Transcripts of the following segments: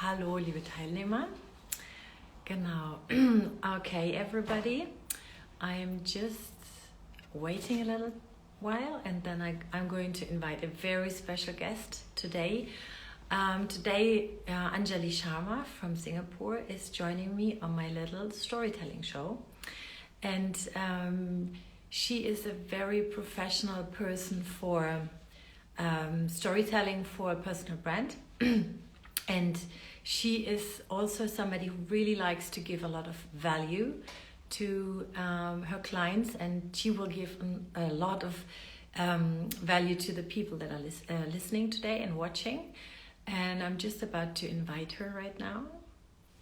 Hallo, liebe Teilnehmer. Genau. Okay, everybody. I'm just waiting a little while and then I'm going to invite a very special guest today. Today, Anjali Sharma from Singapore is joining me on my little storytelling show. And she is a very professional person for storytelling for a personal brand. And she is also somebody who really likes to give a lot of value to her clients, and she will give a lot of value to the people that are listening today and watching. And I'm just about to invite her right now.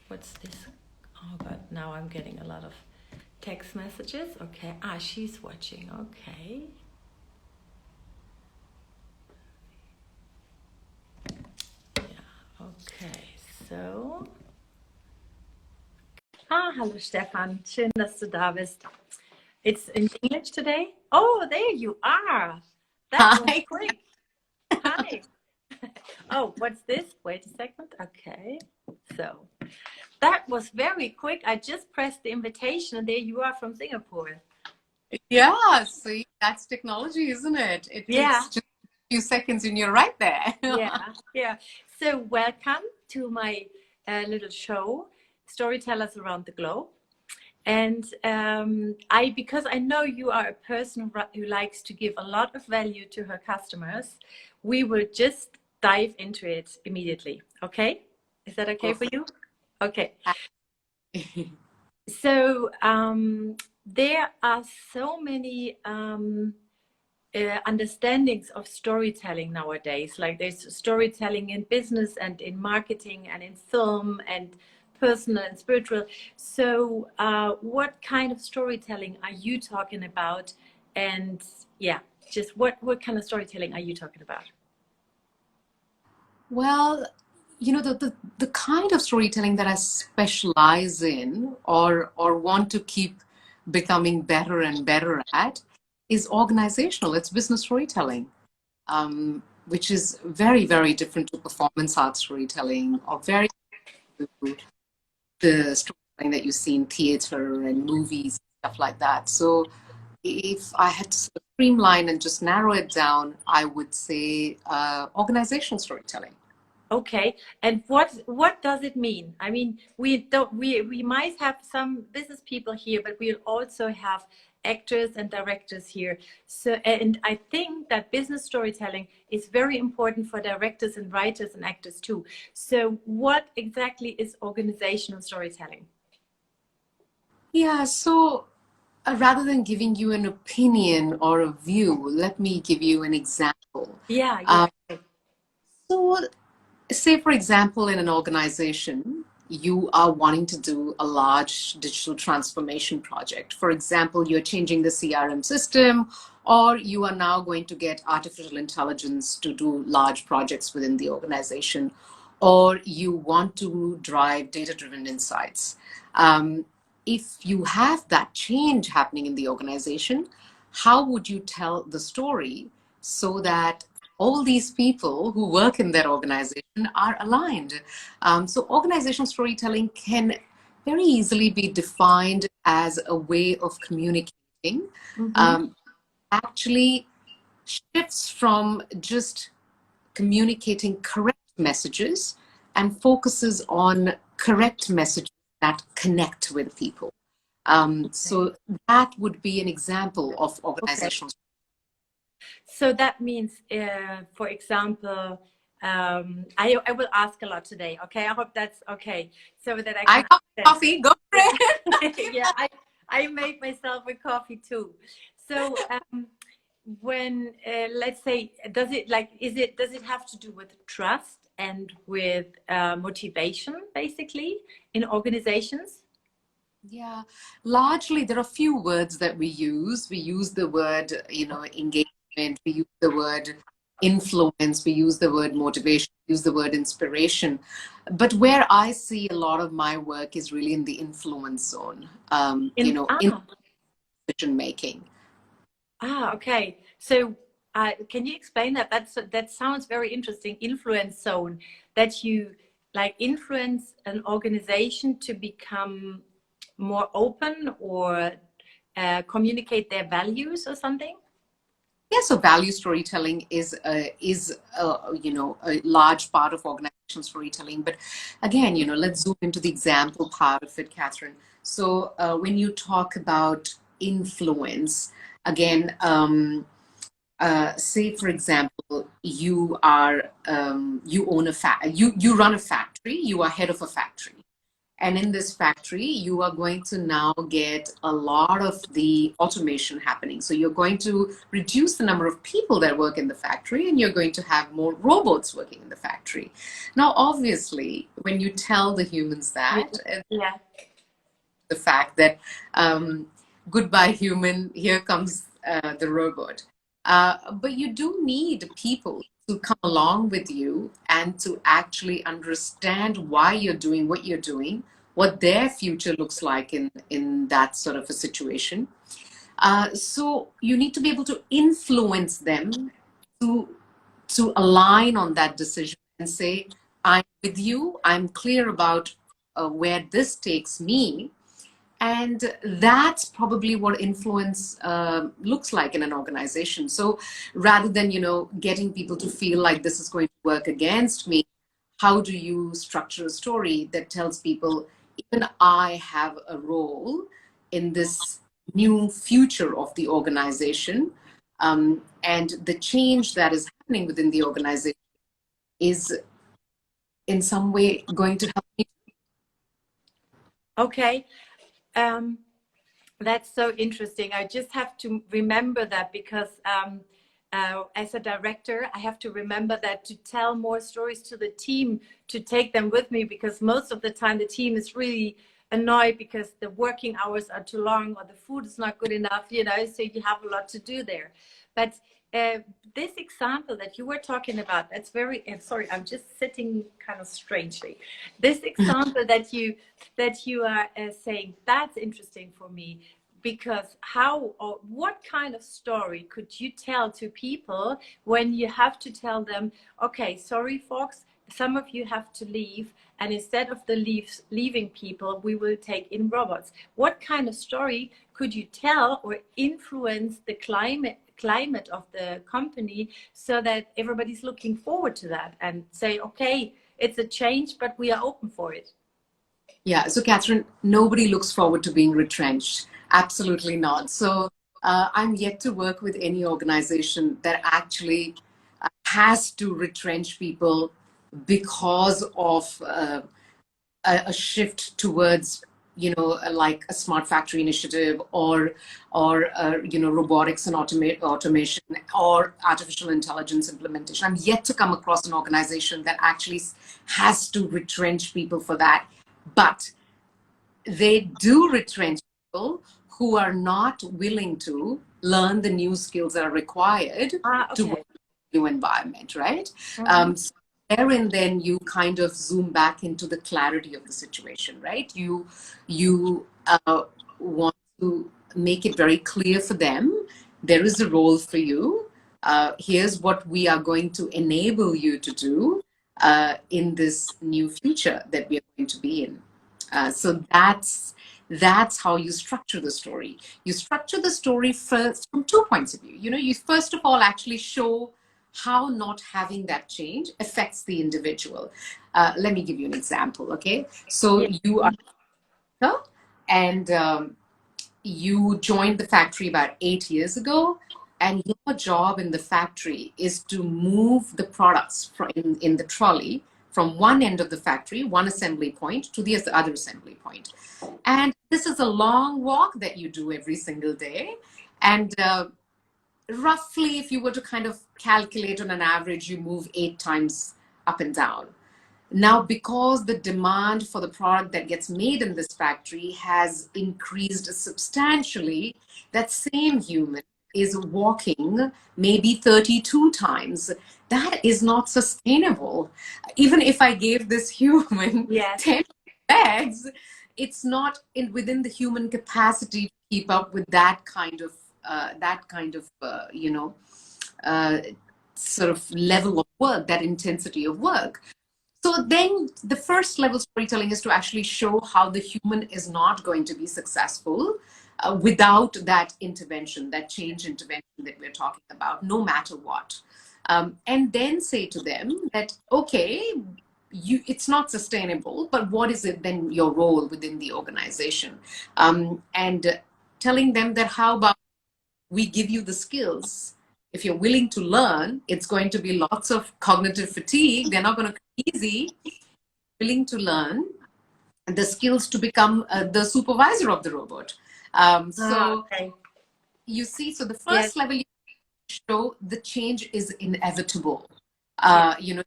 What's this? Oh God, now I'm getting a lot of text messages. Okay, she's watching. Okay. Okay, so. Hallo Stefan, schön, dass du da bist. It's in English today? Oh, there you are. That was quick. Hi. Oh, what's this? Wait a second. Okay, so that was very quick. I just pressed the invitation and there you are from Singapore. Yeah, see, that's technology, isn't it? It takes just a few seconds and you're right there. Yeah. So welcome to my little show, Storytellers Around the Globe. And because I know you are a person who likes to give a lot of value to her customers, we will just dive into it immediately. Okay? Is that okay for you? Okay. So there are so many understandings of storytelling nowadays. Like there's storytelling in business and in marketing and in film and personal and spiritual. So what kind of storytelling are you talking about? And just what kind of storytelling are you talking about? Well, the kind of storytelling that I specialize in or want to keep becoming better and better at is organizational. It's business storytelling, which is very, very different to performance art storytelling or very different to the storytelling that you see in theater and movies, stuff like that. So if I had to sort of streamline and just narrow it down, I would say organizational storytelling. Okay, and what does it mean? I mean, we might have some business people here, but we'll also have actors and directors here. So, and I think that business storytelling is very important for directors and writers and actors too. So, what exactly is organizational storytelling? Yeah, so rather than giving you an opinion or a view, let me give you an example. Yeah. So say, for example, in an organization, you are wanting to do a large digital transformation project. For example, you're changing the CRM system, or you are now going to get artificial intelligence to do large projects within the organization, or you want to drive data-driven insights. If you have that change happening in the organization, how would you tell the story so that all these people who work in that organization are aligned? So organizational storytelling can very easily be defined as a way of communicating. Actually shifts from just communicating correct messages and focuses on correct messages that connect with people. So that would be an example of organizational. So that means, for example, I will ask a lot today. Okay, I hope that's okay, so that I got coffee. Go for it. Yeah, I make myself a coffee too. So when let's say, does it have to do with trust and with motivation, basically, in organizations? Yeah, largely there are a few words that we use. We use the word, engagement. We use the word influence. We use the word motivation. We use the word inspiration. But where I see a lot of my work is really in the influence zone. In decision making. Okay. So can you explain that? That sounds very interesting. Influence zone, that you like influence an organization to become more open or communicate their values or something? Yeah, so value storytelling is you know, a large part of organizational storytelling. But again, you know, let's zoom into the example part of it, Kathryn. So when you talk about influence, again, say for example, you are you own a you run a factory, you are head of a factory. And in this factory, you are going to now get a lot of the automation happening. So you're going to reduce the number of people that work in the factory, and you're going to have more robots working in the factory. Now, obviously, when you tell the humans that, Yeah. the fact that goodbye human, here comes the robot. But you do need people to come along with you and to actually understand why you're doing what you're doing, what their future looks like in that sort of a situation. So you need to be able to influence them to align on that decision and say, I'm with you, I'm clear about where this takes me. And that's probably what influence looks like in an organization. So rather than, you know, getting people to feel like this is going to work against me, how do you structure a story that tells people, even I have a role in this new future of the organization, and the change that is happening within the organization is in some way going to help me. Okay. Um, that's so interesting. I just have to remember that because as a director, I have to remember that to tell more stories to the team, to take them with me, because most of the time the team is really annoyed because the working hours are too long or the food is not good enough, you know, so you have a lot to do there. But uh, this example that you were talking about, that's very, and sorry, I'm just sitting kind of strangely. This example that you are saying, that's interesting for me, because how or what kind of story could you tell to people when you have to tell them, okay, sorry folks, some of you have to leave, and instead of the leaving people, we will take in robots. What kind of story could you tell or influence the climate of the company so that everybody's looking forward to that and say, okay, it's a change, but we are open for it? Yeah, so Kathryn, nobody looks forward to being retrenched. Absolutely not. So I'm yet to work with any organization that actually has to retrench people because of a shift towards, you know, like a smart factory initiative or you know, robotics and automation or artificial intelligence implementation. I'm yet to come across an organization that actually has to retrench people for that. But they do retrench people who are not willing to learn the new skills that are required to work Okay. in a new environment, right? Mhm. So therein, then you kind of zoom back into the clarity of the situation, right? You want to make it very clear for them. There is a role for you. Here's what we are going to enable you to do in this new future that we are going to be in. So that's how you structure the story. You structure the story first from 2 points of view. You know, you first of all actually show how not having that change affects the individual. Let me give you an example. Okay, so Yeah. you are and you joined the factory about 8 years ago, and your job in the factory is to move the products in the trolley from one end of the factory, one assembly point, to the other assembly point. And this is a long walk that you do every single day. And roughly, if you were to kind of calculate on an average, you move 8 times up and down. Now, because the demand for the product that gets made in this factory has increased substantially, that same human is walking maybe 32 times. That is not sustainable. Even if I gave this human Yes. 10 bags, it's not within the human capacity to keep up with that kind of you know, uh, sort of level of work, that intensity of work. So then the first level storytelling is to actually show how the human is not going to be successful without that intervention, that change intervention that we're talking about, no matter what. And then say to them that, okay, it's not sustainable, but what is it then your role within the organization? And telling them that how about we give you the skills. If you're willing to learn, it's going to be lots of cognitive fatigue. They're not going to be easy. Willing to learn the skills to become the supervisor of the robot. Okay. You see, so the Yes. first level you show the change is inevitable. Yeah.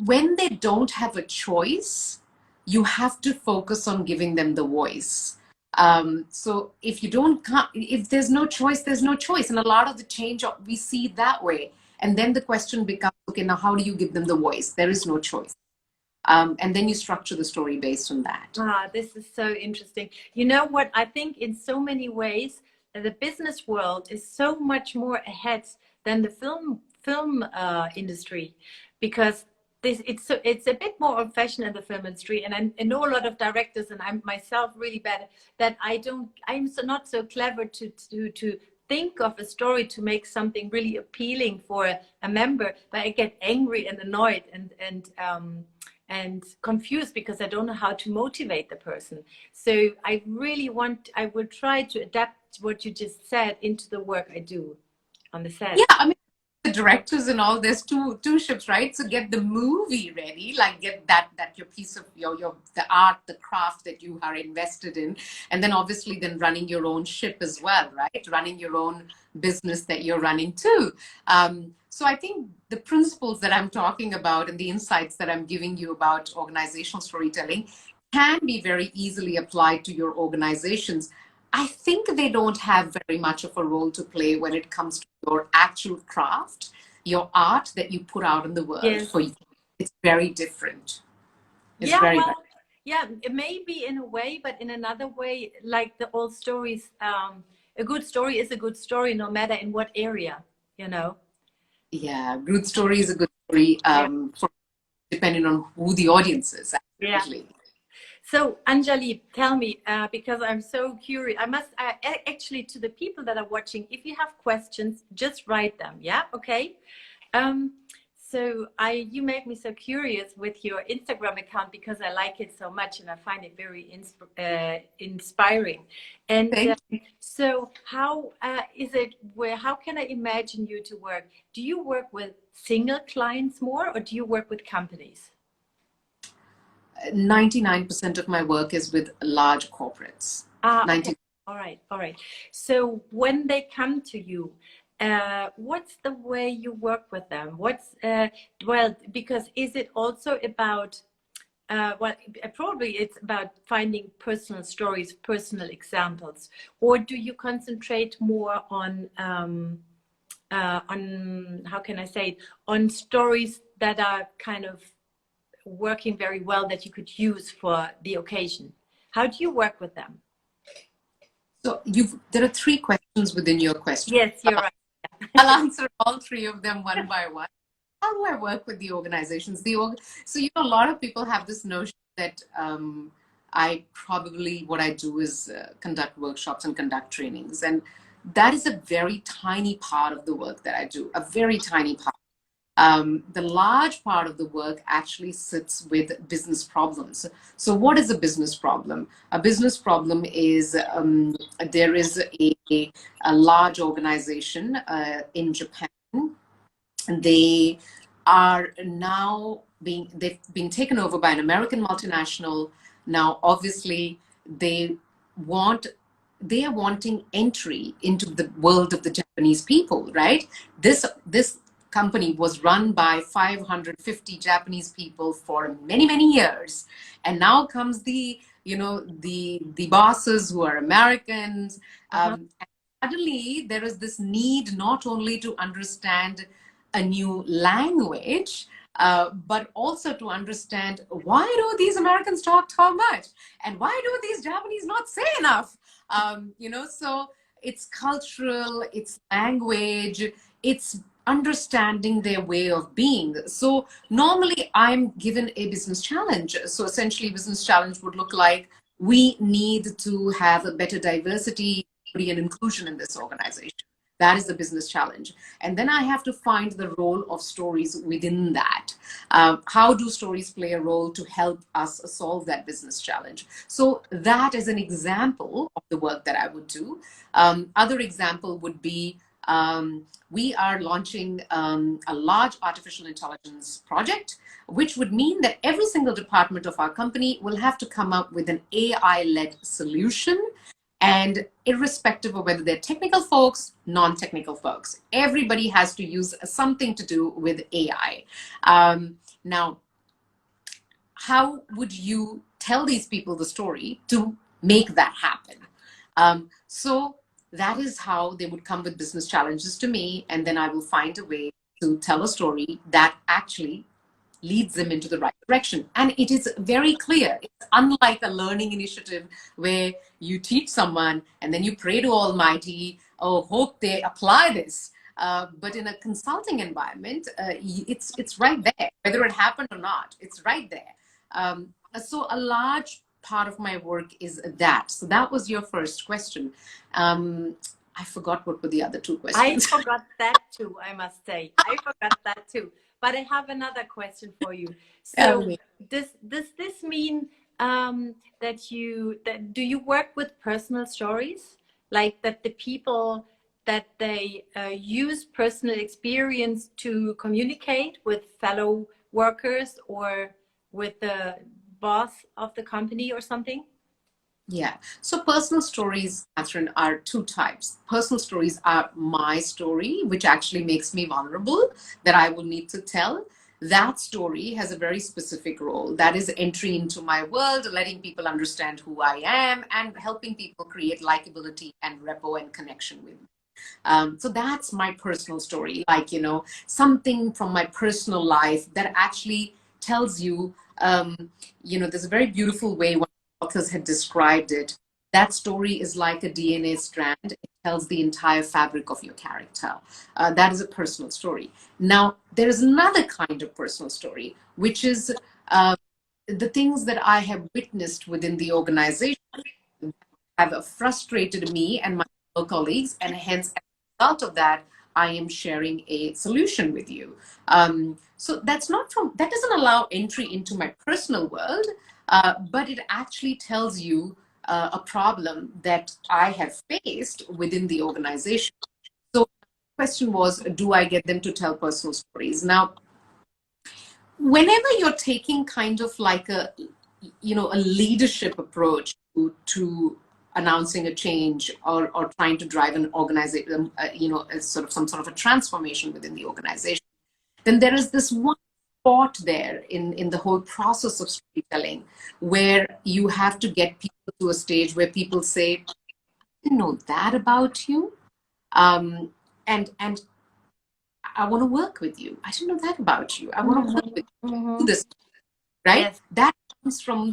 When they don't have a choice, you have to focus on giving them the voice. So if there's no choice, there's no choice. And a lot of the change we see that way. And then the question becomes, okay, now how do you give them the voice? There is no choice. And then you structure the story based on that. This is so interesting. You know what? I think in so many ways, the business world is so much more ahead than the film industry, because it's a bit more old fashioned in the film industry, and I know a lot of directors, and I'm myself really bad that I'm not so clever to think of a story to make something really appealing for a member, but I get angry and annoyed and confused because I don't know how to motivate the person. So I will try to adapt what you just said into the work I do on the set. Yeah, I mean, the directors and all, there's two ships, right? So get the movie ready, like get that your piece of the art, the craft that you are invested in, and then obviously then running your own ship as well, right? Running your own business that you're running too. So I think the principles that I'm talking about and the insights that I'm giving you about organizational storytelling can be very easily applied to your organizations. I think they don't have very much of a role to play when it comes to your actual craft, your art that you put out in the world. Yes. For you, it's very different. It's yeah, very, well, yeah, it may be in a way, but in another way, like the old stories, a good story is a good story, no matter in what area, you know. yeah, good story is a good story, Yeah. depending on who the audience is. Absolutely. Yeah. So, Anjali, tell me, because I'm so curious, actually, to the people that are watching, if you have questions, just write them. Yeah. Okay. Um, you make me so curious with your Instagram account, because I like it so much and I find it very inspiring. And so how how can I imagine you to work? Do you work with single clients more, or do you work with companies? 99% of my work is with large corporates. Okay. All right. So when they come to you, what's the way you work with them? Because is it also about, probably it's about finding personal stories, personal examples, or do you concentrate more on how can I say it, on stories that are kind of working very well that you could use for the occasion? How do you work with them? So there are 3 questions within your question. Yes, you're right. I'll answer all 3 of them one by one. How do I work with the organizations? So, a lot of people have this notion that what I do is conduct workshops and conduct trainings. And that is a very tiny part of the work that I do, a very tiny part. The large part of the work actually sits with business problems. So what is a business problem? A business problem is there is a large organization in Japan. They are now they've been taken over by an American multinational. Now, obviously, they are wanting entry into the world of the Japanese people, right? This company was run by 550 Japanese people for many, many years. And now comes the bosses who are Americans. And suddenly there is this need not only to understand a new language, but also to understand, why do these Americans talk so much? And why do these Japanese not say enough? So it's cultural, it's language, it's understanding their way of being. So normally I'm given a business challenge. So essentially business challenge would look like, we need to have a better diversity, equity, and inclusion in this organization. That is the business challenge. And then I have to find the role of stories within that. How do stories play a role to help us solve that business challenge? So that is an example of the work that I would do. Other example would be, we are launching a large artificial intelligence project, which would mean that every single department of our company will have to come up with an AI-led solution. And irrespective of whether they're technical folks, non-technical folks, everybody has to use something to do with AI. Now, how would you tell these people the story to make that happen? So that is how they would come with business challenges to me, and then I will find a way to tell a story that actually leads them into the right direction. And it is very clear. It's unlike a learning initiative where you teach someone and then you pray to Almighty, oh, hope they apply this. But in a consulting environment, it's right there, whether it happened or not, it's right there. So a large part of my work is that. So that was your first question. I forgot what were the other two questions. I forgot that too, I must say. I forgot that too. But I have another question for you. So does this mean do you work with personal stories? Like that the people, that they use personal experience to communicate with fellow workers or with the boss of the company or something? Yeah. So personal stories, Kathryn, are two types. Personal stories are my story, which actually makes me vulnerable, that I will need to tell. That story has a very specific role. That is entry into my world, letting people understand who I am, and helping people create likability and rapport and connection with me. So that's my personal story, like, something from my personal life that actually tells you, there's a very beautiful way one authors had described it. That story is like a DNA strand. It tells the entire fabric of your character. That is a personal story. Now, there is another kind of personal story, which is the things that I have witnessed within the organization have frustrated me and my colleagues, and hence, as a result of that, I am sharing a solution with you. So that doesn't allow entry into my personal world, but it actually tells you a problem that I have faced within the organization. So the question was, do I get them to tell personal stories? Now, whenever you're taking kind of like a leadership approach to announcing a change or trying to drive an organization, sort of some sort of a transformation within the organization, then there is this one spot there in the whole process of storytelling where you have to get people to a stage where people say, I didn't know that about you. And I want to work with you. I didn't know that about you. I want to work with you. Do this, right? Yes. That comes from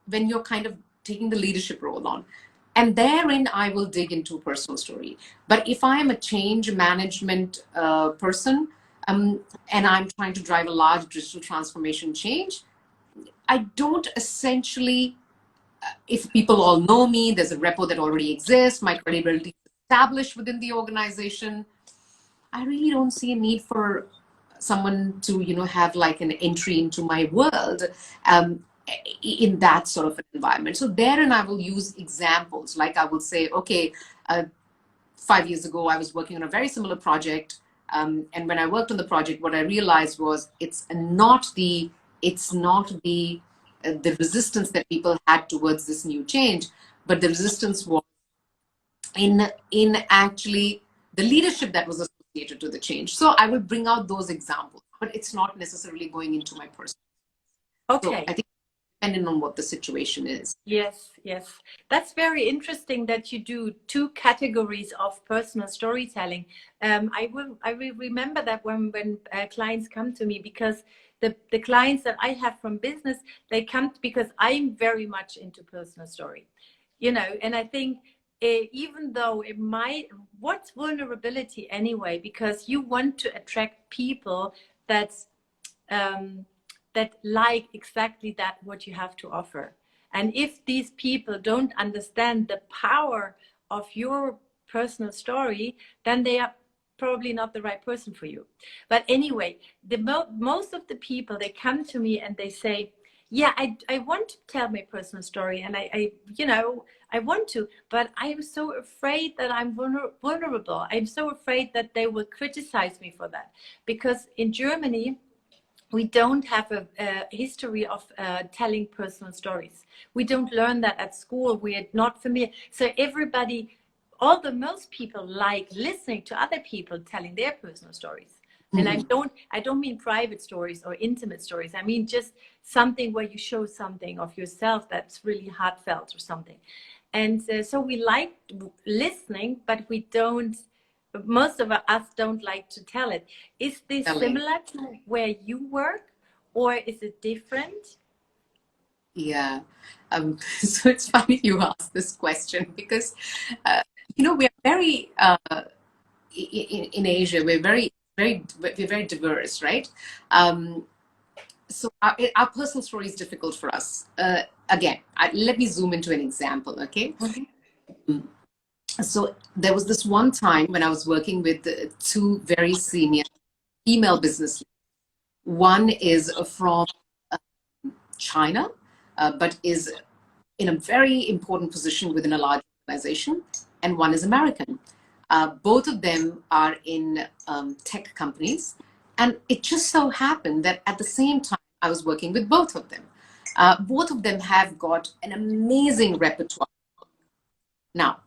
when you're kind of taking the leadership role on. And therein, I will dig into a personal story. But if I am a change management person, and I'm trying to drive a large digital transformation change, I don't essentially, if people all know me, there's a repo that already exists, my credibility is established within the organization, I really don't see a need for someone to, have like an entry into my world in that sort of an environment. So therein I will use examples. Like I will say, okay, 5 years ago, I was working on a very similar project. And when I worked on the project, what I realized was it's not the resistance that people had towards this new change, but the resistance was in actually the leadership that was associated to the change. So I will bring out those examples, but it's not necessarily going into my personal. Okay. So I think depending on what the situation is. Yes. That's very interesting that you do two categories of personal storytelling. I will remember that when clients come to me, because the clients that I have from business, they come because I'm very much into personal story, and I think even though it might, what's vulnerability anyway? Because you want to attract people that's that like exactly that what you have to offer. And if these people don't understand the power of your personal story, then they are probably not the right person for you. But anyway, most of the people, they come to me and they say, yeah, I want to tell my personal story, and I you know, I want to, but I'm so afraid that I'm vulnerable. I'm so afraid that they will criticize me for that. Because in Germany, we don't have a history of telling personal stories. We don't learn that at school. We are not familiar. So everybody, most people like listening to other people telling their personal stories. And I don't mean private stories or intimate stories. I mean just something where you show something of yourself that's really heartfelt or something. And so we like listening, but we don't, most of us don't like to tell it. Is this similar to where you work, or is it different? Yeah. So it's funny you asked this question because, we are very, in Asia, we're very diverse, right? So our personal story is difficult for us. Again, let me zoom into an example, okay? Mm. So there was this one time when I was working with two very senior female business leaders. One is from China, but is in a very important position within a large organization, and one is American. Both of them are in tech companies, and it just so happened that at the same time I was working with both of them. Both of them have got an amazing repertoire. Now,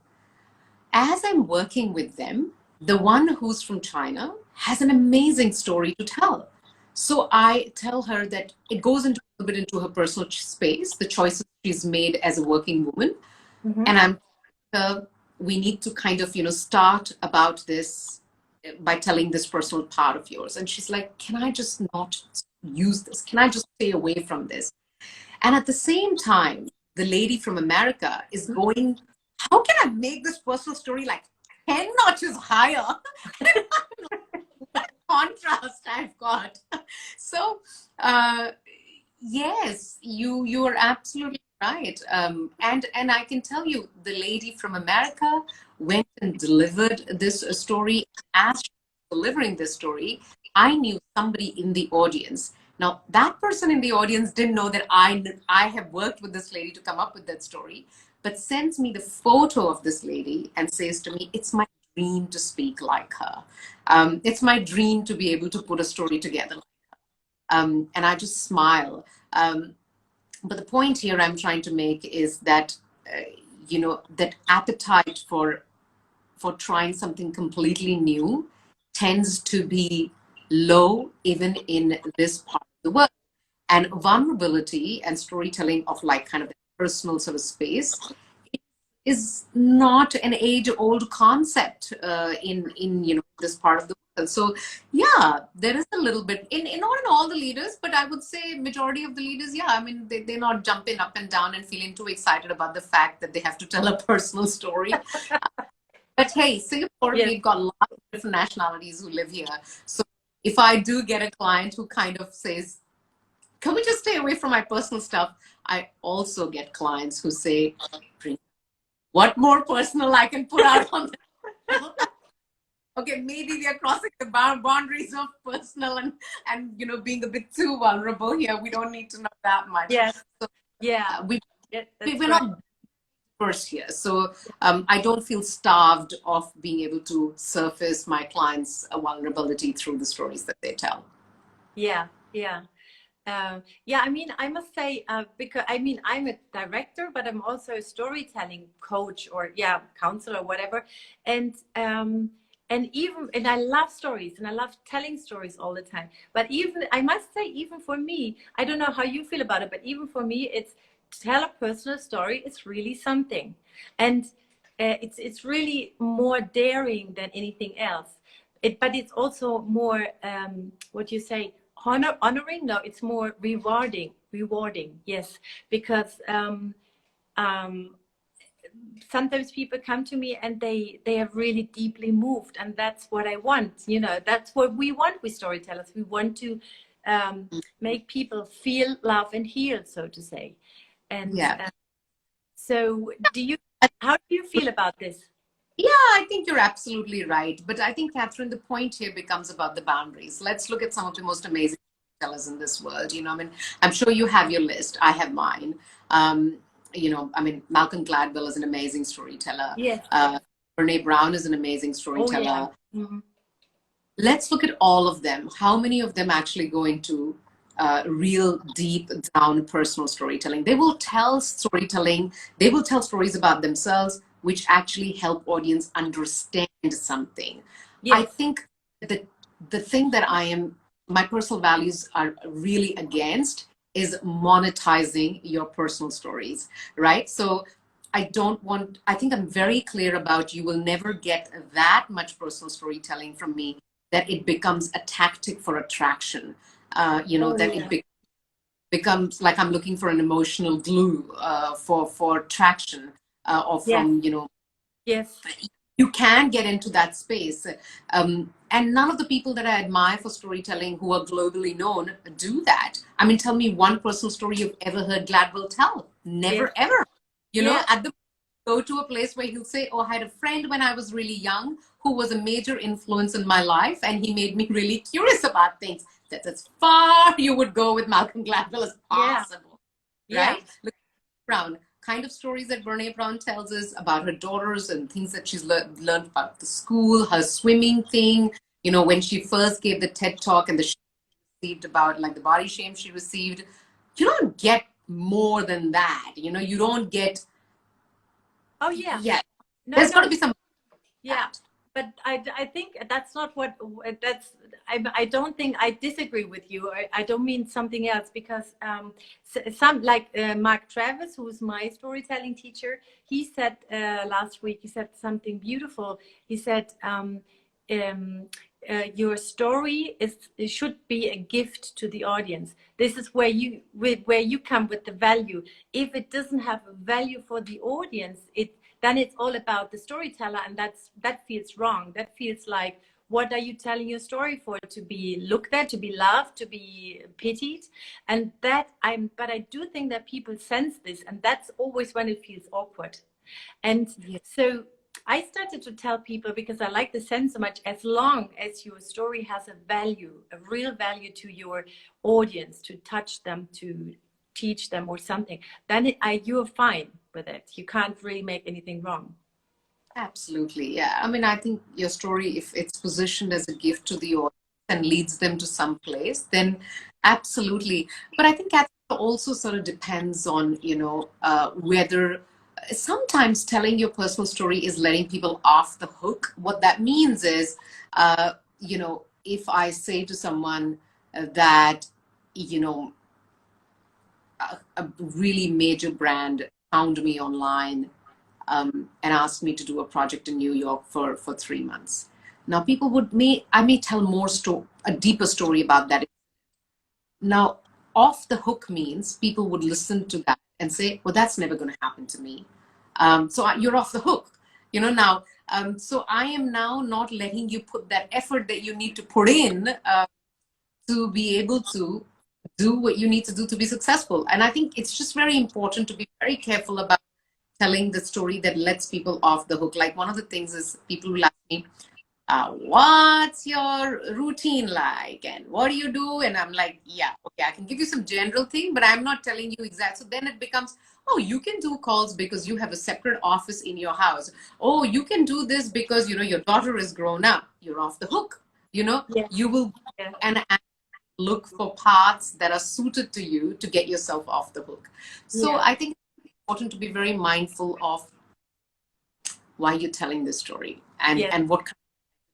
as I'm working with them, the one who's from China has an amazing story to tell. So I tell her that it goes into a bit into her personal space, the choices she's made as a working woman. Mm-hmm. And we need to kind of, start about this by telling this personal part of yours. And she's like, can I just not use this? Can I just stay away from this? And at the same time, the lady from America is going, how can I make this personal story like 10 notches higher? What contrast I've got. So, yes, you are absolutely right. And I can tell you, the lady from America went and delivered this story. As she was delivering this story, I knew somebody in the audience. Now, that person in the audience didn't know that I have worked with this lady to come up with that story, but sends me the photo of this lady and says to me, it's my dream to speak like her. It's my dream to be able to put a story together. And I just smile. But the point here I'm trying to make is that, that appetite for trying something completely new tends to be low even in this part of the world. And vulnerability and storytelling of like kind of a personal sort of space is not an age-old concept in this part of the world. So yeah, there is a little bit in not in all the leaders, but I would say majority of the leaders, yeah, I mean they're not jumping up and down and feeling too excited about the fact that they have to tell a personal story. But hey, Singapore, Yes. we've got lots of different nationalities who live here. So if I do get a client who kind of says, can we just stay away from my personal stuff? I also get clients who say, what more personal I can put out on the okay, maybe we are crossing the boundaries of personal and being a bit too vulnerable here. We don't need to know that much. Yes. So, Yeah. we're Right. not diverse here. So I don't feel starved of being able to surface my clients' vulnerability through the stories that they tell. Yeah. Yeah. Yeah, I mean, I must say, because I mean, I'm a director, but I'm also a storytelling coach or counselor or whatever. And I love stories and I love telling stories all the time. But even, I must say, even for me, I don't know how you feel about it, but even for me, it's to tell a personal story is really something. And it's really more daring than anything else. But it's also more, what you say, honoring. No, it's more rewarding. Yes, because um, sometimes people come to me and they are really deeply moved, and that's what I want. You know, that's what we want with storytellers. We want to make people feel, love, and heal, so to say. And Yeah. so, how do you feel about this? Yeah, I think you're absolutely right. But I think, Kathryn, the point here becomes about the boundaries. Let's look at some of the most amazing storytellers in this world. You know, I mean, I'm sure you have your list. I have mine. You know, I mean, Malcolm Gladwell is an amazing storyteller. Yes. Brene Brown is an amazing Oh yeah. storyteller. Let's look at all of them. How many of them actually go into real deep down personal storytelling? They will tell storytelling, they will tell stories about themselves, which actually help audience understand something. Yes. I think that the thing that my personal values are really against is monetizing your personal stories, right? So I think I'm very clear about, you will never get that much personal storytelling from me that it becomes a tactic for attraction. You know, that it becomes like I'm looking for an emotional glue for traction, or from, you know, yes, you can get into that space. And none of the people that I admire for storytelling who are globally known do that. I mean, tell me one personal story you've ever heard Gladwell tell. Never, ever. You know, at the go to a place where he'll say, oh, I had a friend when I was really young who was a major influence in my life, and he made me really curious about things. That's as far you would go with Malcolm Gladwell as possible. Right? Look around. Kind of stories that Brene Brown tells us about her daughters and things that she's learned about the school, her swimming thing, you know, when she first gave the TED talk and the shame she received about, like, the body shame she received. You don't get more than that. You know, you don't get. Oh yeah. Yeah. No, There's got to be some. Yeah. But I think that's not what I don't think I disagree with you. I don't mean something else, because some, like Mark Travis, who's my storytelling teacher, he said last week, he said something beautiful. He said, your story it should be a gift to the audience. This is where you come with the value. If it doesn't have a value for the audience, then it's all about the storyteller, and that feels wrong. That feels like, what are you telling your story for? To be looked at, to be loved, to be pitied? And but I do think that people sense this, and that's always when it feels awkward. And so I started to tell people, because I like the sense so much, as long as your story has a value, a real value to your audience, to touch them, to teach them or something, then you're fine with it. You can't really make anything wrong. Absolutely. Yeah. I mean, I think your story, if it's positioned as a gift to the audience and leads them to some place, then absolutely. But I think that also sort of depends on, you know, whether sometimes telling your personal story is letting people off the hook. What that means is, you know, if I say to someone that, you know, a really major brand found me online, and asked me to do a project in New York for 3 months. Now, people I may tell a deeper story about that. Now, off the hook means people would listen to that and say, well, that's never going to happen to me. So you're off the hook, you know, now. So I am now not letting you put that effort that you need to put in to be able to do what you need to do to be successful. And I think it's just very important to be very careful about telling the story that lets people off the hook. Like, one of the things is, people will ask me, what's your routine like? And what do you do? And I'm like, yeah, okay, I can give you some general thing, but I'm not telling you exact. So then it becomes, oh, you can do calls because you have a separate office in your house. Oh, you can do this because, you know, your daughter is grown up. You're off the hook. You know, you will and look for paths that are suited to you to get yourself off the hook. So I think it's important to be very mindful of why you're telling this story, and what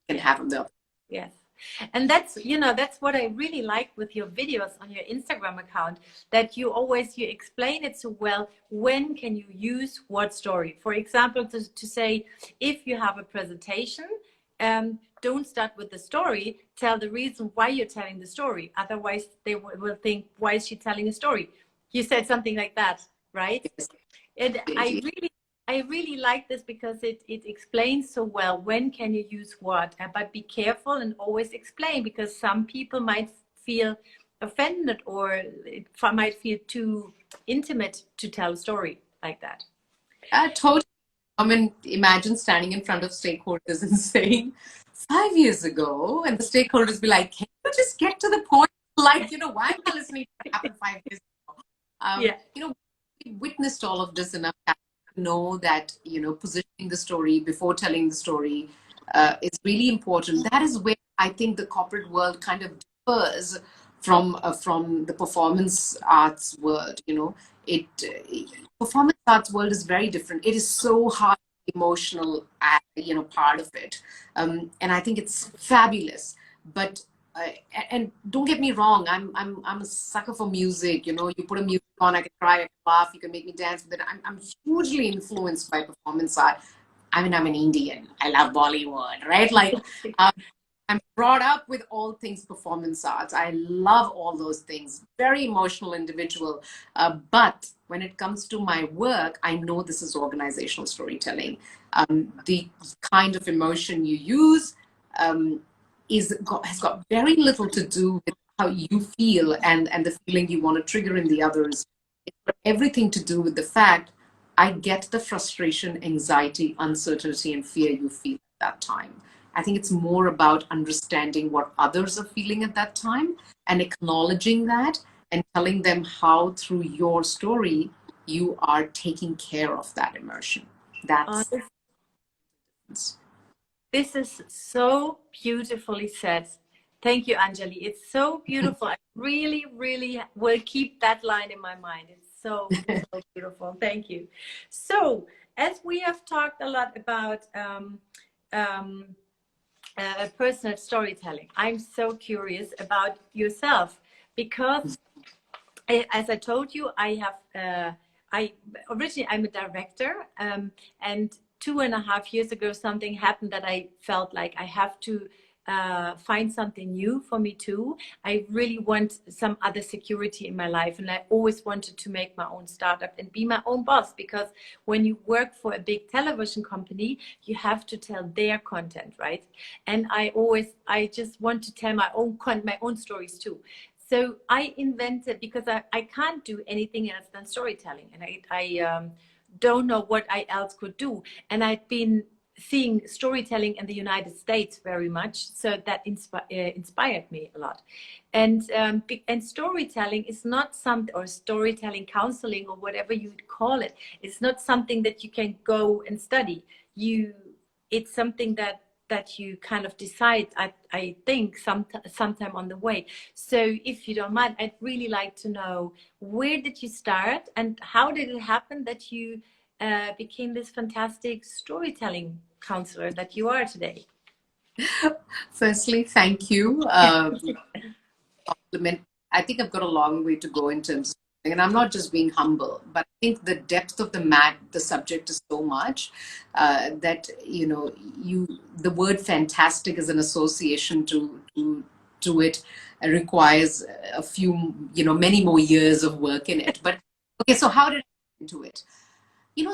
can have on the. Yes. And that's, you know, that's what I really like with your videos on your Instagram account, that you explain it so well. When can you use what story? For example, to say, if you have a presentation, don't start with the story, tell the reason why you're telling the story. Otherwise, they will think, why is she telling a story? You said something like that, right? Yes. And I really like this because it explains so well when can you use what, but be careful and always explain, because some people might feel offended, or it might feel too intimate to tell a story like that. Totally. I mean, imagine standing in front of stakeholders and saying, 5 years ago, and the stakeholders be like, can you just get to the point? Like, why am I listening to what happened 5 years ago? Yeah. We witnessed all of this enough to know that, positioning the story before telling the story is really important. That is where I think the corporate world kind of differs from the performance arts world. It performance arts world is very different. It is so hard, emotional, part of it, and I think it's fabulous. But and don't get me wrong, I'm a sucker for music. You put a music on, I can cry, I can laugh, you can make me dance with it. I'm hugely influenced by performance art. I mean, I'm an Indian. I love Bollywood, right? Like, I'm brought up with all things performance arts. I love all those things. Very emotional individual. But when it comes to my work, I know this is organizational storytelling. The kind of emotion you use has got very little to do with how you feel and the feeling you want to trigger in the others. It's got everything to do with the fact I get the frustration, anxiety, uncertainty, and fear you feel at that time. I think it's more about understanding what others are feeling at that time and acknowledging that and telling them how through your story you are taking care of that emotion. That's This is so beautifully said. Thank you, Anjali. It's so beautiful. I really, really will keep that line in my mind. It's so, so beautiful. Thank you. So, as we have talked a lot about personal storytelling, I'm so curious about yourself, because as I told you, I'm a director, and 2.5 years ago, something happened that I felt like I have to find something new for me too. I really want some other security in my life, and I always wanted to make my own startup and be my own boss, because when you work for a big television company, you have to tell their content, right? And I just want to tell my own stories too. So I invented, because I can't do anything else than storytelling, and I don't know what I else could do. And I've been seeing storytelling in the United States very much, so that inspired me a lot. And storytelling is not something, or storytelling counseling, or whatever you would call it. It's not something that you can go and study. It's something that you kind of decide, I think, sometime on the way. So if you don't mind, I'd really like to know, where did you start and how did it happen that you became this fantastic storytelling counselor that you are today? Firstly, thank you. Compliment. I think I've got a long way to go in terms of, and I'm not just being humble, but I think the depth of the subject is so much that the word fantastic as an association to it requires a few, many more years of work in it. But okay, so how did I get into it?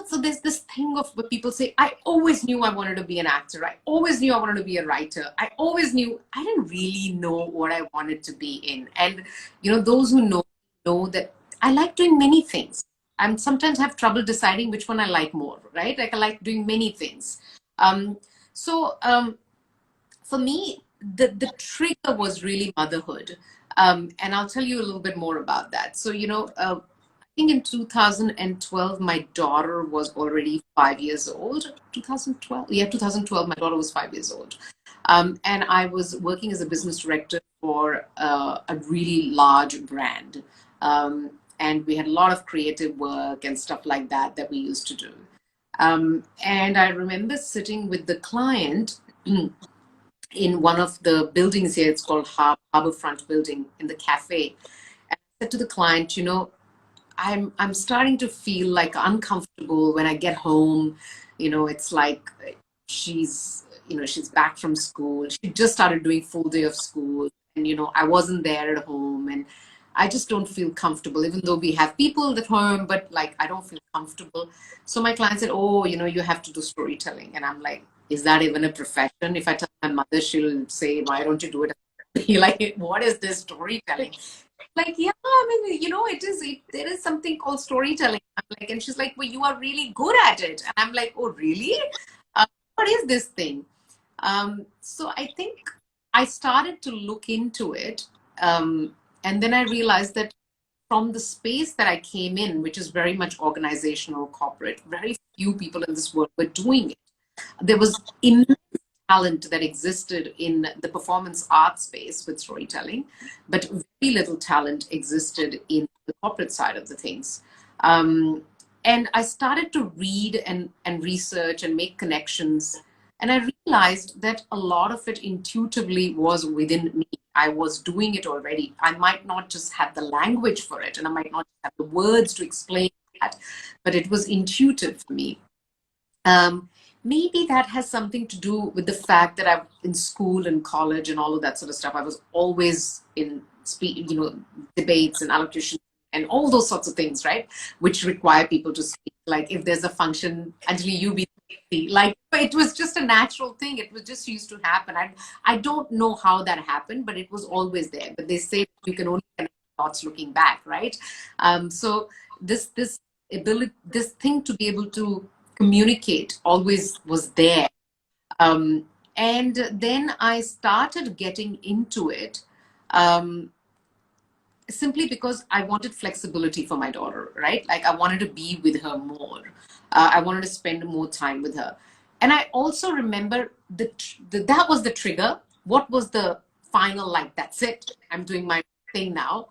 So there's this thing of where people say, I always knew I wanted to be an actor. I always knew I wanted to be a writer. I always knew. I didn't really know what I wanted to be in. And, those who know that I like doing many things. I sometimes have trouble deciding which one I like more, right? Like I like doing many things. So for me, the trigger was really motherhood. And I'll tell you a little bit more about that. So, I think in 2012, my daughter was already 5 years old. 2012? Yeah, 2012, my daughter was 5 years old. And I was working as a business director for a really large brand. And we had a lot of creative work and stuff like that we used to do. And I remember sitting with the client in one of the buildings here. It's called Harbourfront Building, in the cafe. And I said to the client, I'm starting to feel like uncomfortable when I get home. It's like she's back from school. She just started doing full day of school, and I wasn't there at home, and I just don't feel comfortable, even though we have people at home, but like I don't feel comfortable. So my client said, oh, you have to do storytelling. And I'm like, is that even a profession? If I tell my mother, she'll say, why don't you do it? Like, what is this storytelling? Like, yeah, I mean, there is something called storytelling. I'm like, and she's like, well, you are really good at it. And I'm like, oh, really? What is this thing? So I think I started to look into it. And then I realized that from the space that I came in, which is very much organizational, corporate, very few people in this world were doing it. There was immense talent that existed in the performance art space with storytelling, but very little talent existed in the corporate side of the things. And I started to read and research and make connections. And I realized that a lot of it intuitively was within me. I was doing it already. I might not just have the language for it, and I might not have the words to explain that, but it was intuitive for me. Maybe that has something to do with the fact that I'm in school and college and all of that sort of stuff. I was always in debates and allocution and all those sorts of things, right? Which require people to speak. Like if there's a function, Anjali, you be like, it was just a natural thing. It was just used to happen. I don't know how that happened, but it was always there. But they say you can only connect dots looking back, right? So this ability, this thing to be able to communicate always was there. And then I started getting into it simply because I wanted flexibility for my daughter, right? Like I wanted to be with her more. I wanted to spend more time with her. And I also remember that was the trigger. What was the final, like, that's it, I'm doing my thing now,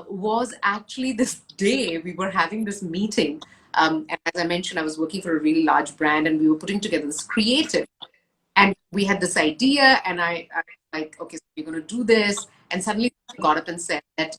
was actually this day we were having this meeting. And as I mentioned, I was working for a really large brand and we were putting together this creative. And we had this idea and I like, okay, so we're going to do this. And suddenly got up and said that,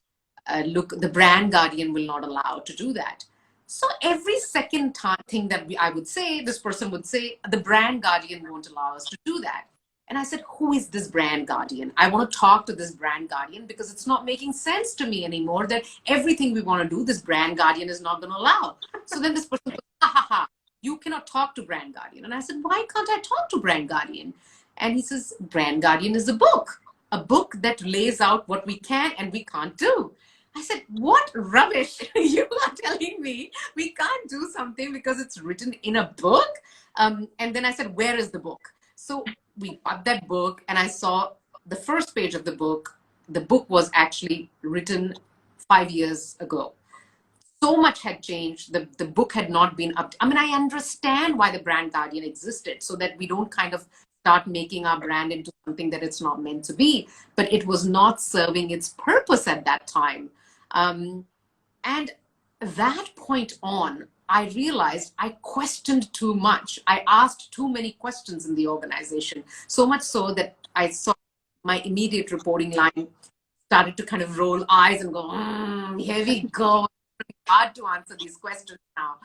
look, the brand guardian will not allow to do that. So every second thing that I would say, this person would say, the brand guardian won't allow us to do that. And I said, who is this brand guardian? I want to talk to this brand guardian because it's not making sense to me anymore that everything we want to do, this brand guardian is not going to allow. So then this person goes, ha ha ha, you cannot talk to brand guardian. And I said, why can't I talk to brand guardian? And he says, brand guardian is a book that lays out what we can and we can't do. I said, what rubbish? You are telling me we can't do something because it's written in a book? And then I said, where is the book? So we got that book and I saw the first page of the book. The book was actually written 5 years ago. So much had changed. The book had not been up. I mean, I understand why the brand guardian existed so that we don't kind of start making our brand into something that it's not meant to be, but it was not serving its purpose at that time. And that point on, I realized I questioned too much. I asked too many questions in the organization, so much so that I saw my immediate reporting line started to kind of roll eyes and go, here we go. It's hard to answer these questions now.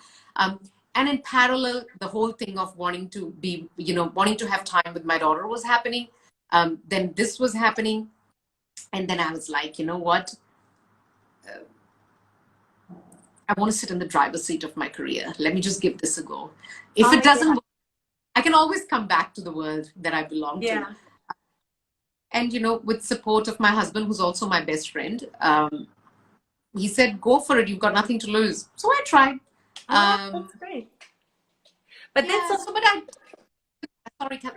And in parallel, the whole thing of wanting to be, wanting to have time with my daughter was happening. Then this was happening. And then I was like, you know what? I want to sit in the driver's seat of my career. Let me just give this a go. If it doesn't work, I can always come back to the world that I belong to. And, with support of my husband, who's also my best friend, he said, go for it. You've got nothing to lose. So I tried. That's great. But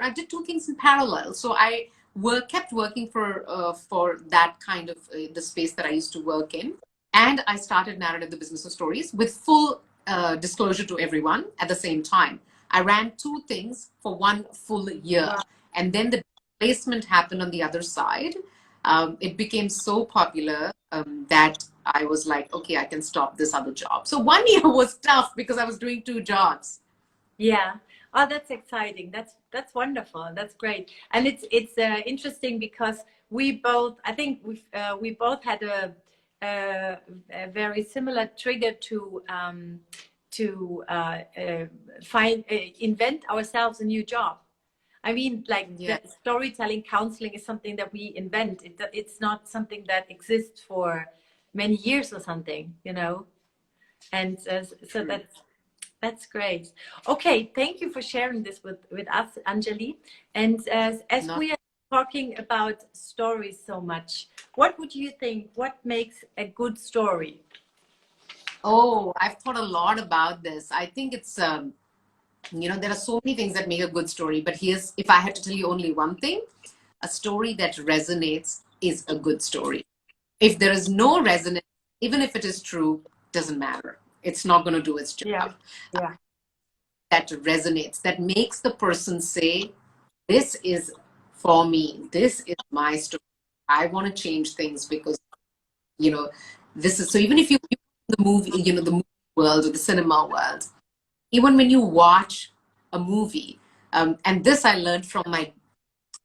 I did two things in parallel. So I kept working for that kind of the space that I used to work in. And I started Narrative, the Business of Stories, with full disclosure to everyone at the same time. I ran two things for 1 full year. Wow. And then the placement happened on the other side. It became so popular that I was like, okay, I can stop this other job. So 1 year was tough because I was doing 2 jobs. Yeah. Oh, that's exciting. That's wonderful. That's great. And it's interesting because we both had a very similar trigger to invent ourselves a new job. I mean, like the storytelling counseling is something that we invent. It's not something that exists for many years or something, you know. And so that's great. Okay, thank you for sharing this with us, Anjali. And as Not we are talking about stories so much, what would you think? What makes a good story? Oh, I've thought a lot about this. I think it's, there are so many things that make a good story, but here's, if I had to tell you only one thing, a story that resonates is a good story. If there is no resonance, even if it is true, doesn't matter. It's not going to do its Yeah, job. yeah, That resonates, that makes the person say, this is for me, this is my story. I want to change things because, you know, this is, so even if you the movie, the movie world or the cinema world, even when you watch a movie, and this I learned from my,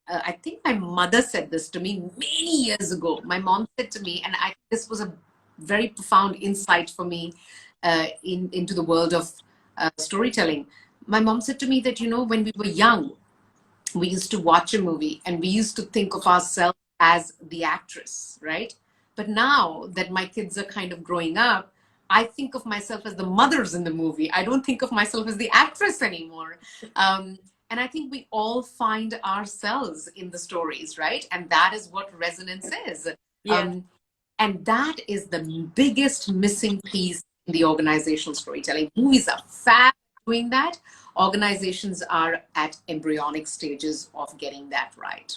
I think my mother said this to me many years ago. My mom said to me, and this was a very profound insight for me into the world of storytelling. My mom said to me that, when we were young, we used to watch a movie and we used to think of ourselves as the actress, right? But now that my kids are kind of growing up, I think of myself as the mothers in the movie. I don't think of myself as the actress anymore. And I think we all find ourselves in the stories, right? And that is what resonance is. yeah. Um, and that is the biggest missing piece in the organizational storytelling. Movies are fab at doing that. Organizations are at embryonic stages of getting that right.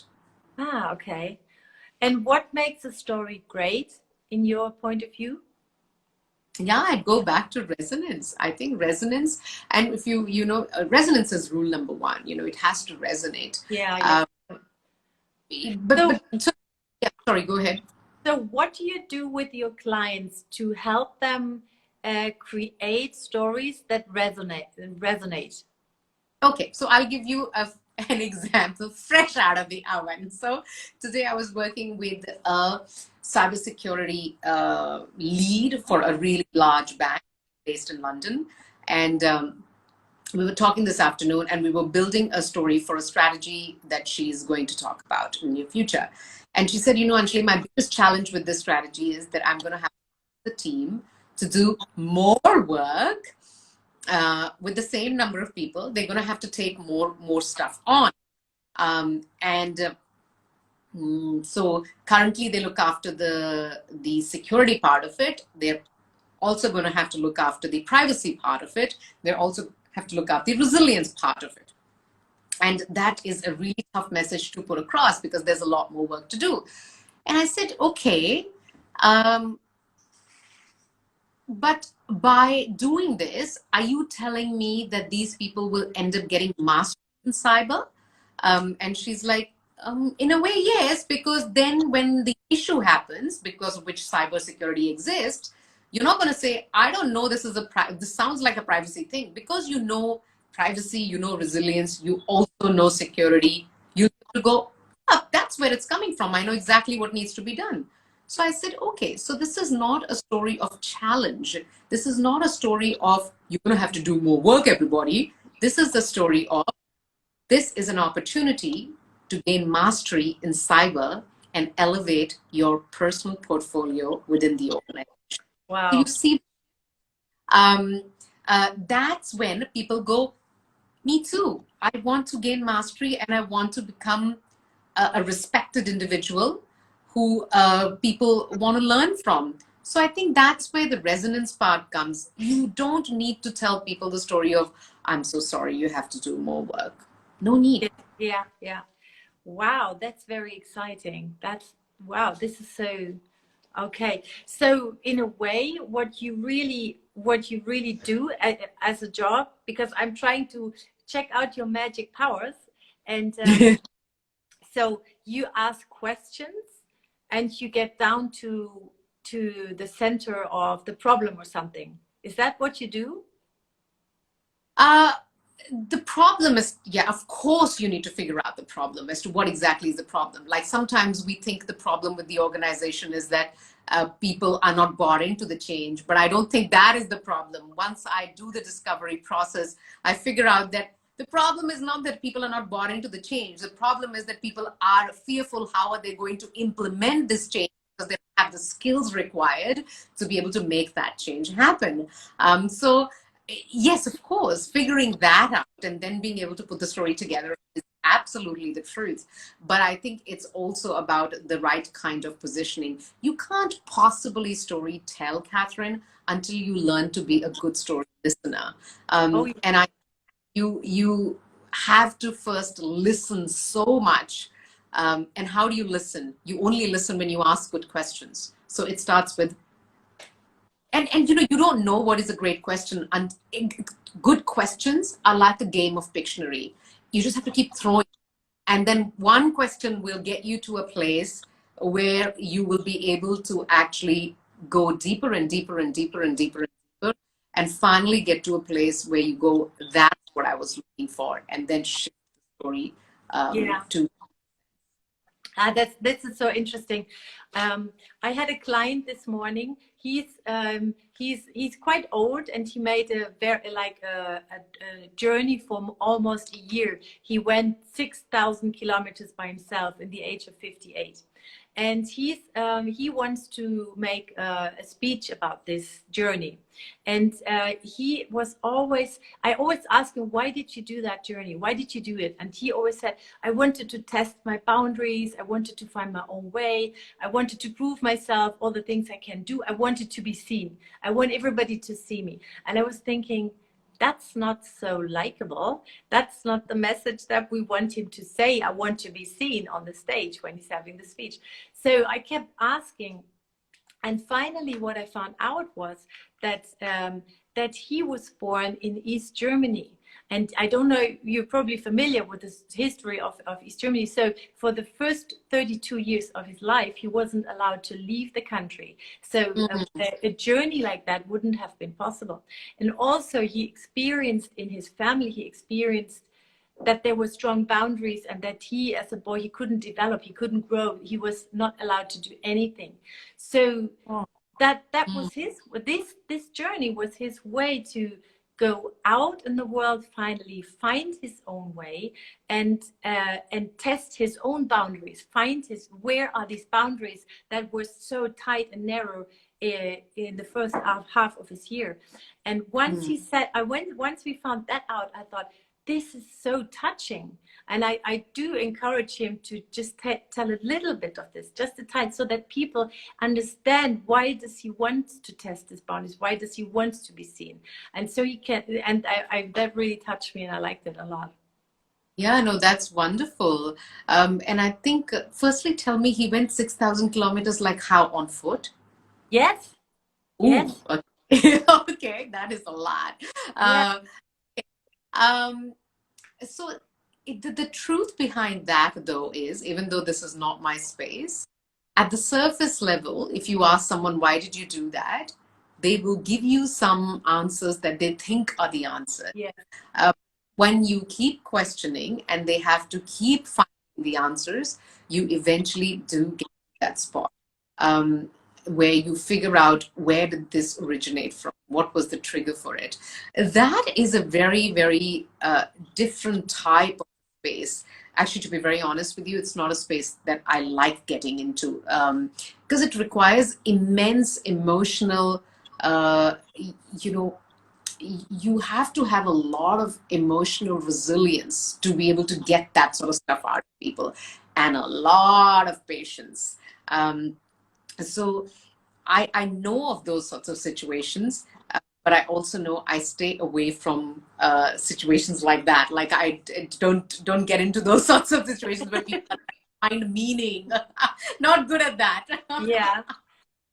Ah, okay. And what makes a story great in your point of view? Yeah, I'd go back to resonance. I think resonance, and if resonance is rule number one. It has to resonate. Yeah, yeah. Um, but So, but so, yeah, sorry, go ahead. so what do you do with your clients to help them create stories that resonate? Okay, so I'll give you an example fresh out of the oven. So today I was working with a cybersecurity lead for a really large bank based in London, and we were talking this afternoon, and we were building a story for a strategy that she's going to talk about in the near future. And she said, Anjali, my biggest challenge with this strategy is that I'm going to have the team to do more work with the same number of people. They're going to have to take more stuff on. So currently they look after the security part of it. They're also going to have to look after the privacy part of it. They also have to look after the resilience part of it. And that is a really tough message to put across because there's a lot more work to do. And I said, okay, but by doing this, are you telling me that these people will end up getting mastered in cyber? And she's like, in a way, yes, because then when the issue happens, because of which cybersecurity exists, you're not going to say, I don't know, this sounds like a privacy thing. Because you know privacy, you know resilience, you also know security. You go, oh, that's where it's coming from. I know exactly what needs to be done. So I said, okay, so this is not a story of challenge. This is not a story of you're going to have to do more work, everybody. This is the story of this is an opportunity to gain mastery in cyber and elevate your personal portfolio within the organization. So you Wow. see, that's when people go, me too. I want to gain mastery and I want to become a respected individual who people want to learn from. So I think that's where the resonance part comes. You don't need to tell people the story of, I'm so sorry, you have to do more work. No need. Yeah, yeah. Wow, that's very exciting. Wow, this is so okay. So in a way, what you really do as a job, because I'm trying to check out your magic powers, and so you ask questions and you get down to the center of the problem or something. Is that what you do? Uh, the problem is, yeah, of course, you need to figure out the problem as to what exactly is the problem. Like sometimes we think the problem with the organization is that people are not bought into the change, but I don't think that is the problem. Once I do the discovery process, I figure out that the problem is not that people are not bought into the change. The problem is that people are fearful. How are they going to implement this change because they don't have the skills required to be able to make that change happen. So yes, of course, figuring that out and then being able to put the story together is absolutely the truth. But I think it's also about the right kind of positioning. You can't possibly story tell, Kathryn, until you learn to be a good story listener. Oh, yeah. And you have to first listen so much. And how do you listen? You only listen when you ask good questions. So it starts with, and you don't know what is a great question, and good questions are like a game of Pictionary. You just have to keep throwing, and then one question will get you to a place where you will be able to actually go deeper and deeper and deeper and deeper and deeper, and finally get to a place where you go, that's what I was looking for, and then shift the story Yeah. to. This is so interesting. I had a client this morning. He's quite old, and he made a very a journey for almost a year. He went 6,000 kilometers by himself in the age of 58. And he wants to make a speech about this journey. And I always ask him, why did you do that journey? Why did you do it? And he always said, I wanted to test my boundaries. I wanted to find my own way. I wanted to prove myself, all the things I can do. I wanted to be seen. I want everybody to see me. And I was thinking, that's not so likable. That's not the message that we want him to say. I want to be seen on the stage when he's having the speech. So I kept asking. And finally, what I found out was that that he was born in East Germany. And I don't know, you're probably familiar with the history of East Germany. So for the first 32 years of his life, he wasn't allowed to leave the country. So a journey like that wouldn't have been possible. And also he experienced in his family, that there were strong boundaries, and that he, as a boy, he couldn't develop, he couldn't grow, he was not allowed to do anything. So that was this journey was his way to go out in the world, finally find his own way, and test his own boundaries, where are these boundaries that were so tight and narrow in the first half of his year. And once once we found that out, I thought, this is so touching. And I do encourage him to just tell a little bit of this, just a tiny, so that people understand, why does he want to test his boundaries? Why does he want to be seen? And so he can, and that really touched me, and I liked it a lot. Yeah, no, that's wonderful. And I think, firstly, tell me, he went 6,000 kilometers, like how, on foot? Yes. Ooh, Yes. okay. Okay, that is a lot. Yeah. So the truth behind that, though, is, even though this is not my space, at the surface level, if you ask someone, why did you do that? They will give you some answers that they think are the answer. Yeah. When you keep questioning and they have to keep finding the answers, you eventually do get to that spot where you figure out, where did this originate from? What was the trigger for it? That is a very, very different type of space. Actually, to be very honest with you, it's not a space that I like getting into, because it requires immense emotional, you have to have a lot of emotional resilience to be able to get that sort of stuff out of people, and a lot of patience. So I know of those sorts of situations, but I also know I stay away from situations like that. Like, I don't get into those sorts of situations where people find meaning. Not good at that. Yeah.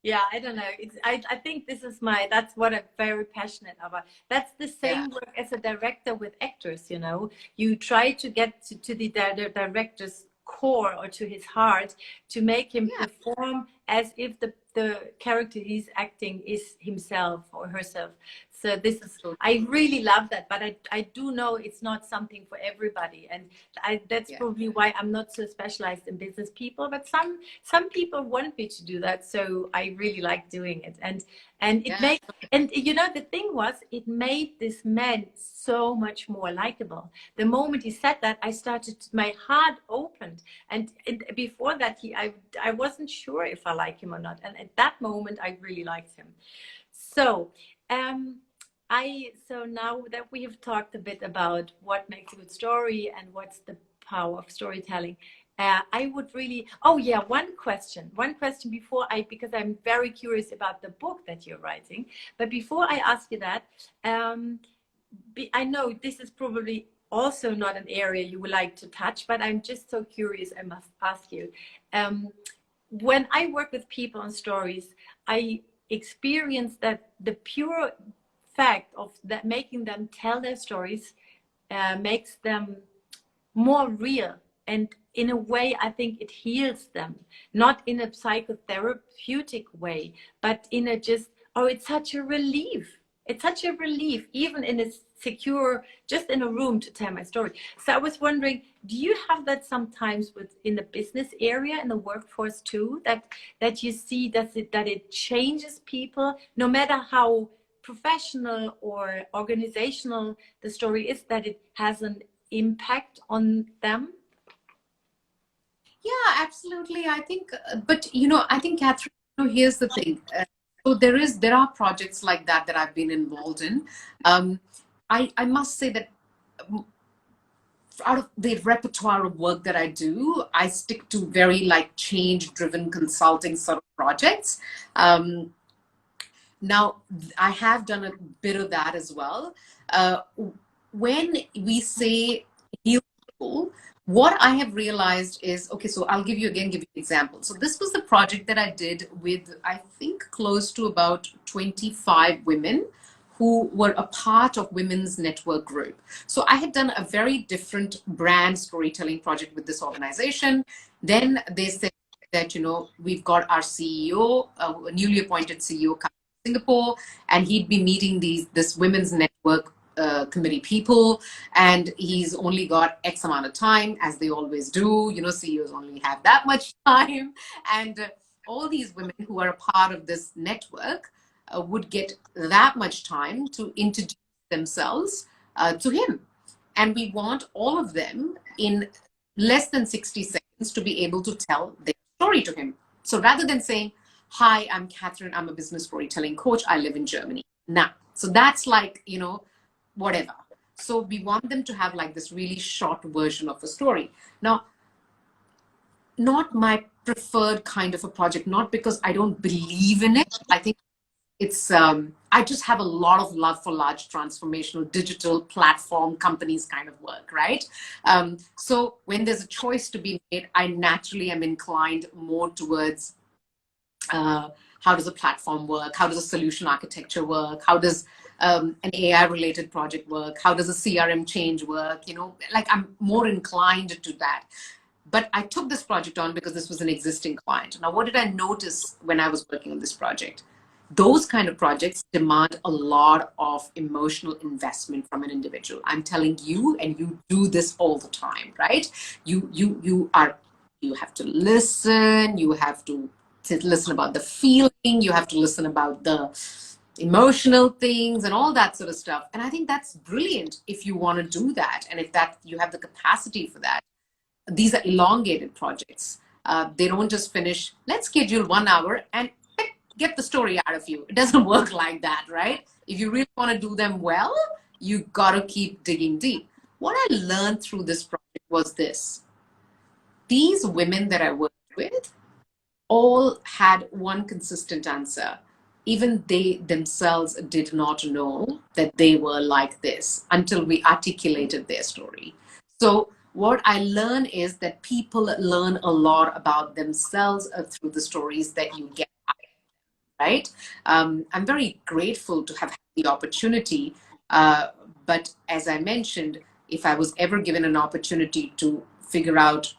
Yeah, I don't know. I think that's what I'm very passionate about. That's the same work as a director with actors, you know. You try to get to the director's core, or to his heart, to make him perform as if the character he's acting is himself or herself. So I really love that, but I do know it's not something for everybody, and that's probably why I'm not so specialized in business people. But some people want me to do that, so I really like doing it, and it made, and the thing was, it made this man so much more likable. The moment he said that, my heart opened, and before that I wasn't sure if I like him or not. And at that moment, I really liked him. So, so now that we have talked a bit about what makes a good story and what's the power of storytelling, I would really, oh yeah, one question before because I'm very curious about the book that you're writing. But before I ask you that, I know this is probably also not an area you would like to touch, but I'm just so curious, I must ask you. When I work with people on stories, I experience that the pure fact of that making them tell their stories makes them more real, and in a way I think it heals them, not in a psychotherapeutic way, but in a just, oh, it's such a relief, even in a secure, just in a room to tell my story. So I was wondering, do you have that sometimes in the business area, in the workforce too, that you see that it changes people, no matter how professional or organizational the story is, that it has an impact on them? Yeah, absolutely. I think, but I think, Kathryn, here's the thing. So there are projects like that that I've been involved in. I must say that out of the repertoire of work that I do, I stick to very like change-driven consulting sort of projects. Now, I have done a bit of that as well. When we say heal people, what I have realized is, okay, so I'll give you an example. So this was the project that I did with, I think, close to about 25 women who were a part of Women's Network Group. So I had done a very different brand storytelling project with this organization. Then they said that, we've got our CEO, a newly appointed CEO coming to Singapore, and he'd be meeting this Women's Network committee people, and he's only got X amount of time, as they always do. CEOs only have that much time. And all these women who are a part of this network would get that much time to introduce themselves to him. And we want all of them in less than 60 seconds to be able to tell their story to him. So rather than saying, hi, I'm Kathryn, I'm a business storytelling coach, I live in Germany. Now, so that's like, whatever. So we want them to have like this really short version of a story. Now, not my preferred kind of a project, not because I don't believe in it. I think it's, I just have a lot of love for large transformational digital platform companies kind of work, right? So when there's a choice to be made, I naturally am inclined more towards how does a platform work? How does a solution architecture work? How does an AI related project work? How does a CRM change work? Like I'm more inclined to that. But I took this project on because this was an existing client. Now, what did I notice when I was working on this project? Those kind of projects demand a lot of emotional investment from an individual. I'm telling you, and you do this all the time, right? You have to listen. You have to listen about the feeling. You have to listen about the emotional things and all that sort of stuff. And I think that's brilliant if you want to do that, and if that you have the capacity for that. These are elongated projects. They don't just finish, let's schedule 1 hour and get the story out of you. It doesn't work like that, right? If you really want to do them well, you got to keep digging deep. What I learned through this project was this. These women that I worked with all had one consistent answer. Even they themselves did not know that they were like this until we articulated their story. So what I learn is that people learn a lot about themselves through the stories that you get, right? I'm very grateful to have had the opportunity. But as I mentioned, if I was ever given an opportunity to figure out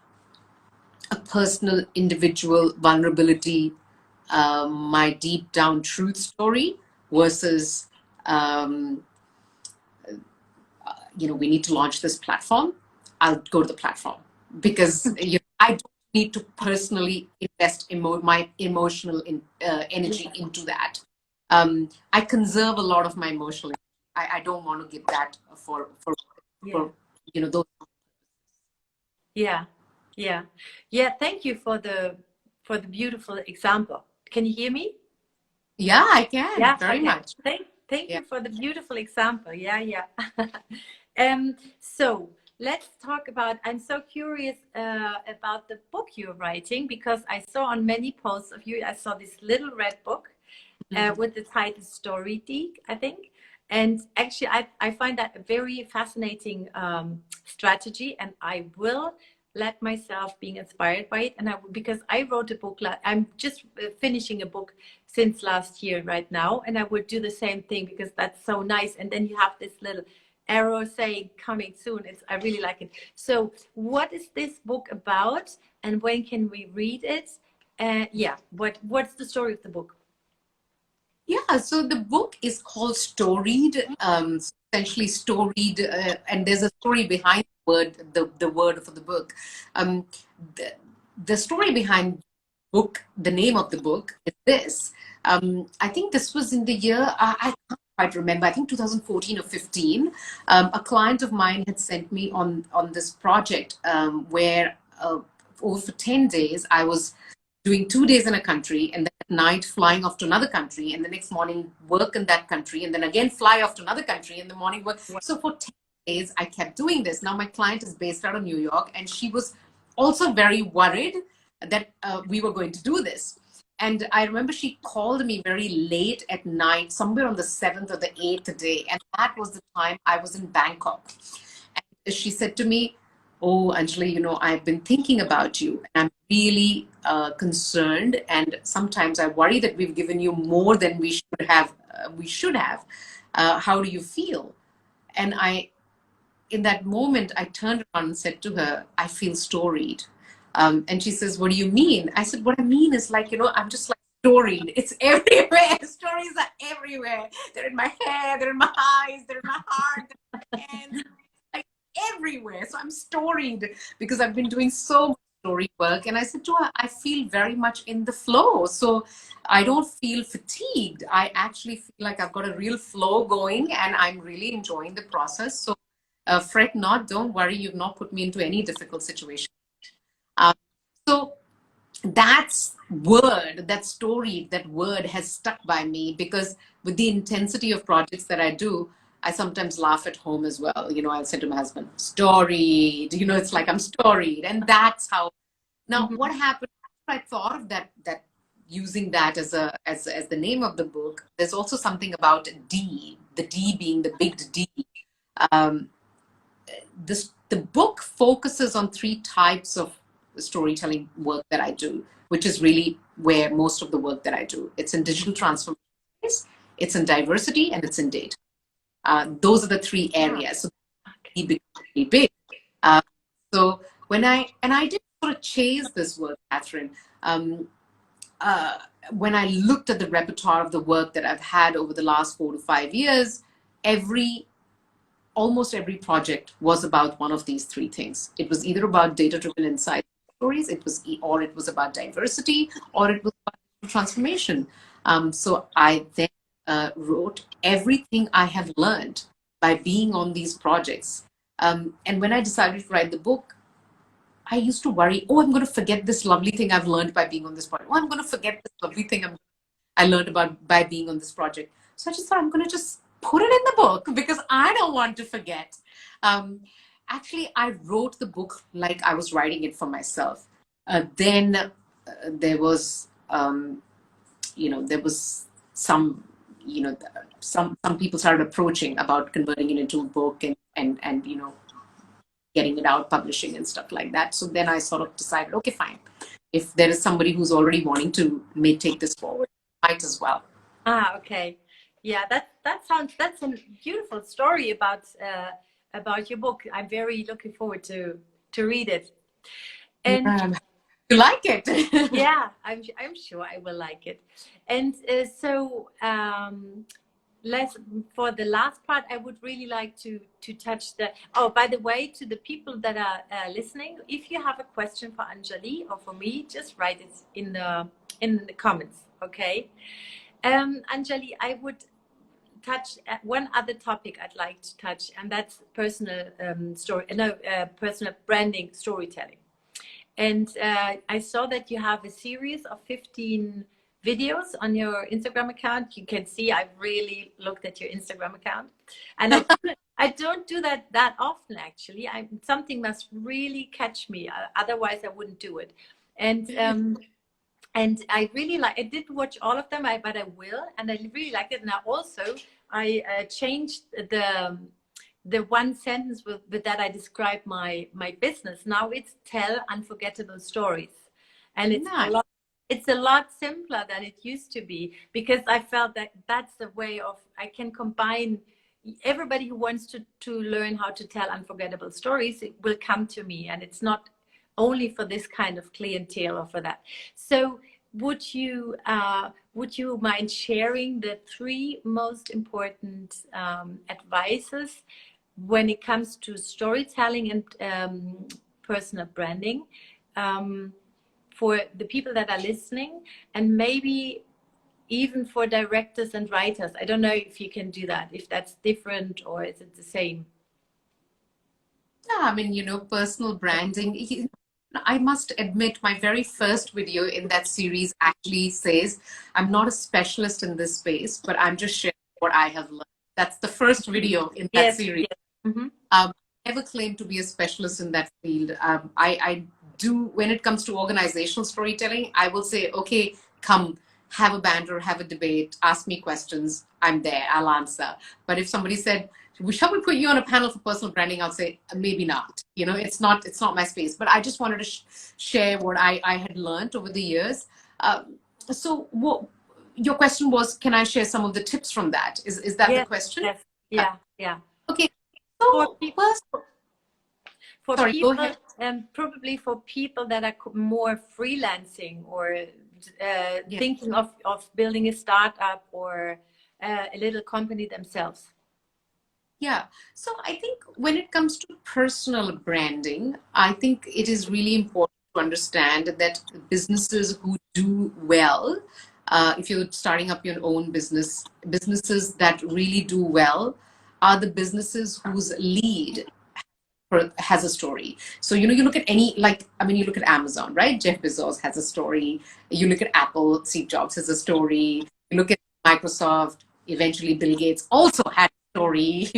a personal, individual vulnerability, my deep down truth story versus, we need to launch this platform, I'll go to the platform because I don't need to personally invest my emotional energy into that. I conserve a lot of my emotional energy. I don't want to give that for those. Yeah. Thank you for the for the beautiful example. Can you hear me? Yeah, I can Yeah, very okay. much. Thank Yeah. you for the beautiful example. Yeah, yeah. So let's talk about, I'm so curious about the book you're writing, because I saw on many posts of you, I saw this little red book with the title Story Deek, I think. And actually, I find that a very fascinating strategy, and I will let myself being inspired by it. And because I wrote a book, I'm just finishing a book since last year right now, and I would do the same thing because that's so nice. And then you have this little arrow saying coming soon. I really like it. So what is this book about, and when can we read it? Yeah, what's the story of the book? Yeah, so the book is called Storied, essentially storied, and there's a story behind the word for the book. Um, the, the story behind book, the name of the book is this. I think this was in the year, I can't quite remember, I think 2014 or 15. A client of mine had sent me on this project where over for 10 days, I was doing 2 days in a country and then at night flying off to another country and the next morning work in that country and then again fly off to another country and the morning work. So for 10 days, I kept doing this. Now my client is based out of New York and she was also very worried that we were going to do this. And I remember she called me very late at night, somewhere on the 7th or the 8th day. And that was the time I was in Bangkok. And she said to me, "Oh, Anjali, I've been thinking about you. And I'm really concerned. And sometimes I worry that we've given you more than we should have. How do you feel?" And in that moment, I turned around and said to her, "I feel storied." And she says, "What do you mean?" I said, "What I mean is like, I'm just like storied. It's everywhere. Stories are everywhere. They're in my hair, they're in my eyes, they're in my heart, they're in my hands, like everywhere. So I'm storied because I've been doing so much story work." And I said to her, "I feel very much in the flow. So I don't feel fatigued. I actually feel like I've got a real flow going and I'm really enjoying the process. So fret not, don't worry, you've not put me into any difficult situation." Um, so that story, that word has stuck by me because with the intensity of projects that I do, I sometimes laugh at home as well. I'll say to my husband, "Storied," it's like I'm storied. And that's how, now what happened, I thought of that using that as the name of the book. There's also something about D, the D being the big D. Um, the book focuses on three types of storytelling work that I do, which is really where most of the work that I do. It's in digital transformation, it's in diversity, and it's in data. Those are the three areas. So really big. Uh, so I did sort of chase this work, Kathryn. Um, when I looked at the repertoire of the work that I've had over the last 4 to 5 years, almost every project was about one of these three things. It was either about data-driven insight stories, or it was about diversity, or it was about transformation. So I then wrote everything I have learned by being on these projects. And when I decided to write the book, I used to worry, "Oh, I'm going to forget this lovely thing I've learned by being on this project. Oh, I'm going to forget this lovely thing I learned about by being on this project." So I just thought, I'm going to just put it in the book because I don't want to forget. Actually, I wrote the book like I was writing it for myself. Then there was, there was some, some people started approaching about converting it into a book and getting it out, publishing and stuff like that. So then I sort of decided, okay, fine. If there is somebody who's already wanting to take this forward, might as well. Okay. Yeah, that's a beautiful story about your book. I'm very looking forward to read it. And yeah, you like it? yeah, I'm sure I will like it. And so for the last part, I would really like to touch the. Oh, by the way, to the people that are listening, if you have a question for Anjali or for me, just write it in the comments. Okay. Anjali, I would touch one other topic I'd like to touch, and that's personal personal branding storytelling. And I saw that you have a series of 15 videos on your Instagram account. You can see I really looked at your Instagram account, and I don't do that often actually. Something must really catch me, otherwise I wouldn't do it. And I really like. I did watch all of them, but I will, and I really liked it. And I changed the one sentence with that I describe my business. Now it's tell unforgettable stories, and it's a lot simpler than it used to be, because I felt that that's the way of I can combine. Everybody who wants to learn how to tell unforgettable stories, it will come to me, and it's not only for this kind of clientele or for that. So would you mind sharing the three most important advices when it comes to storytelling and personal branding, for the people that are listening, and maybe even for directors and writers? I don't know if you can do that, if that's different, or is it the same? Yeah, I mean, personal branding. I must admit, my very first video in that series actually says, I'm not a specialist in this space, but I'm just sharing what I have learned. That's the first video in that series. Yes. Mm-hmm. I never claim to be a specialist in that field. I do, when it comes to organizational storytelling, I will say, okay, come, have a banter, have a debate, ask me questions. I'm there, I'll answer. But if somebody said, shall we put you on a panel for personal branding? I'll say, maybe not. It's not my space. But I just wanted to share what I had learned over the years. So what your question was, can I share some of the tips from that? Is that the question? Yes. Yeah. Okay. For Sorry, people, go ahead. Probably for people that are more freelancing, or thinking of building a startup or a little company themselves. Yeah. So I think when it comes to personal branding, I think it is really important to understand that businesses who do well, if you're starting up your own business, businesses that really do well are the businesses whose lead has a story. So, you look at you look at Amazon, right? Jeff Bezos has a story. You look at Apple, Steve Jobs has a story. You look at Microsoft, eventually Bill Gates also had a story,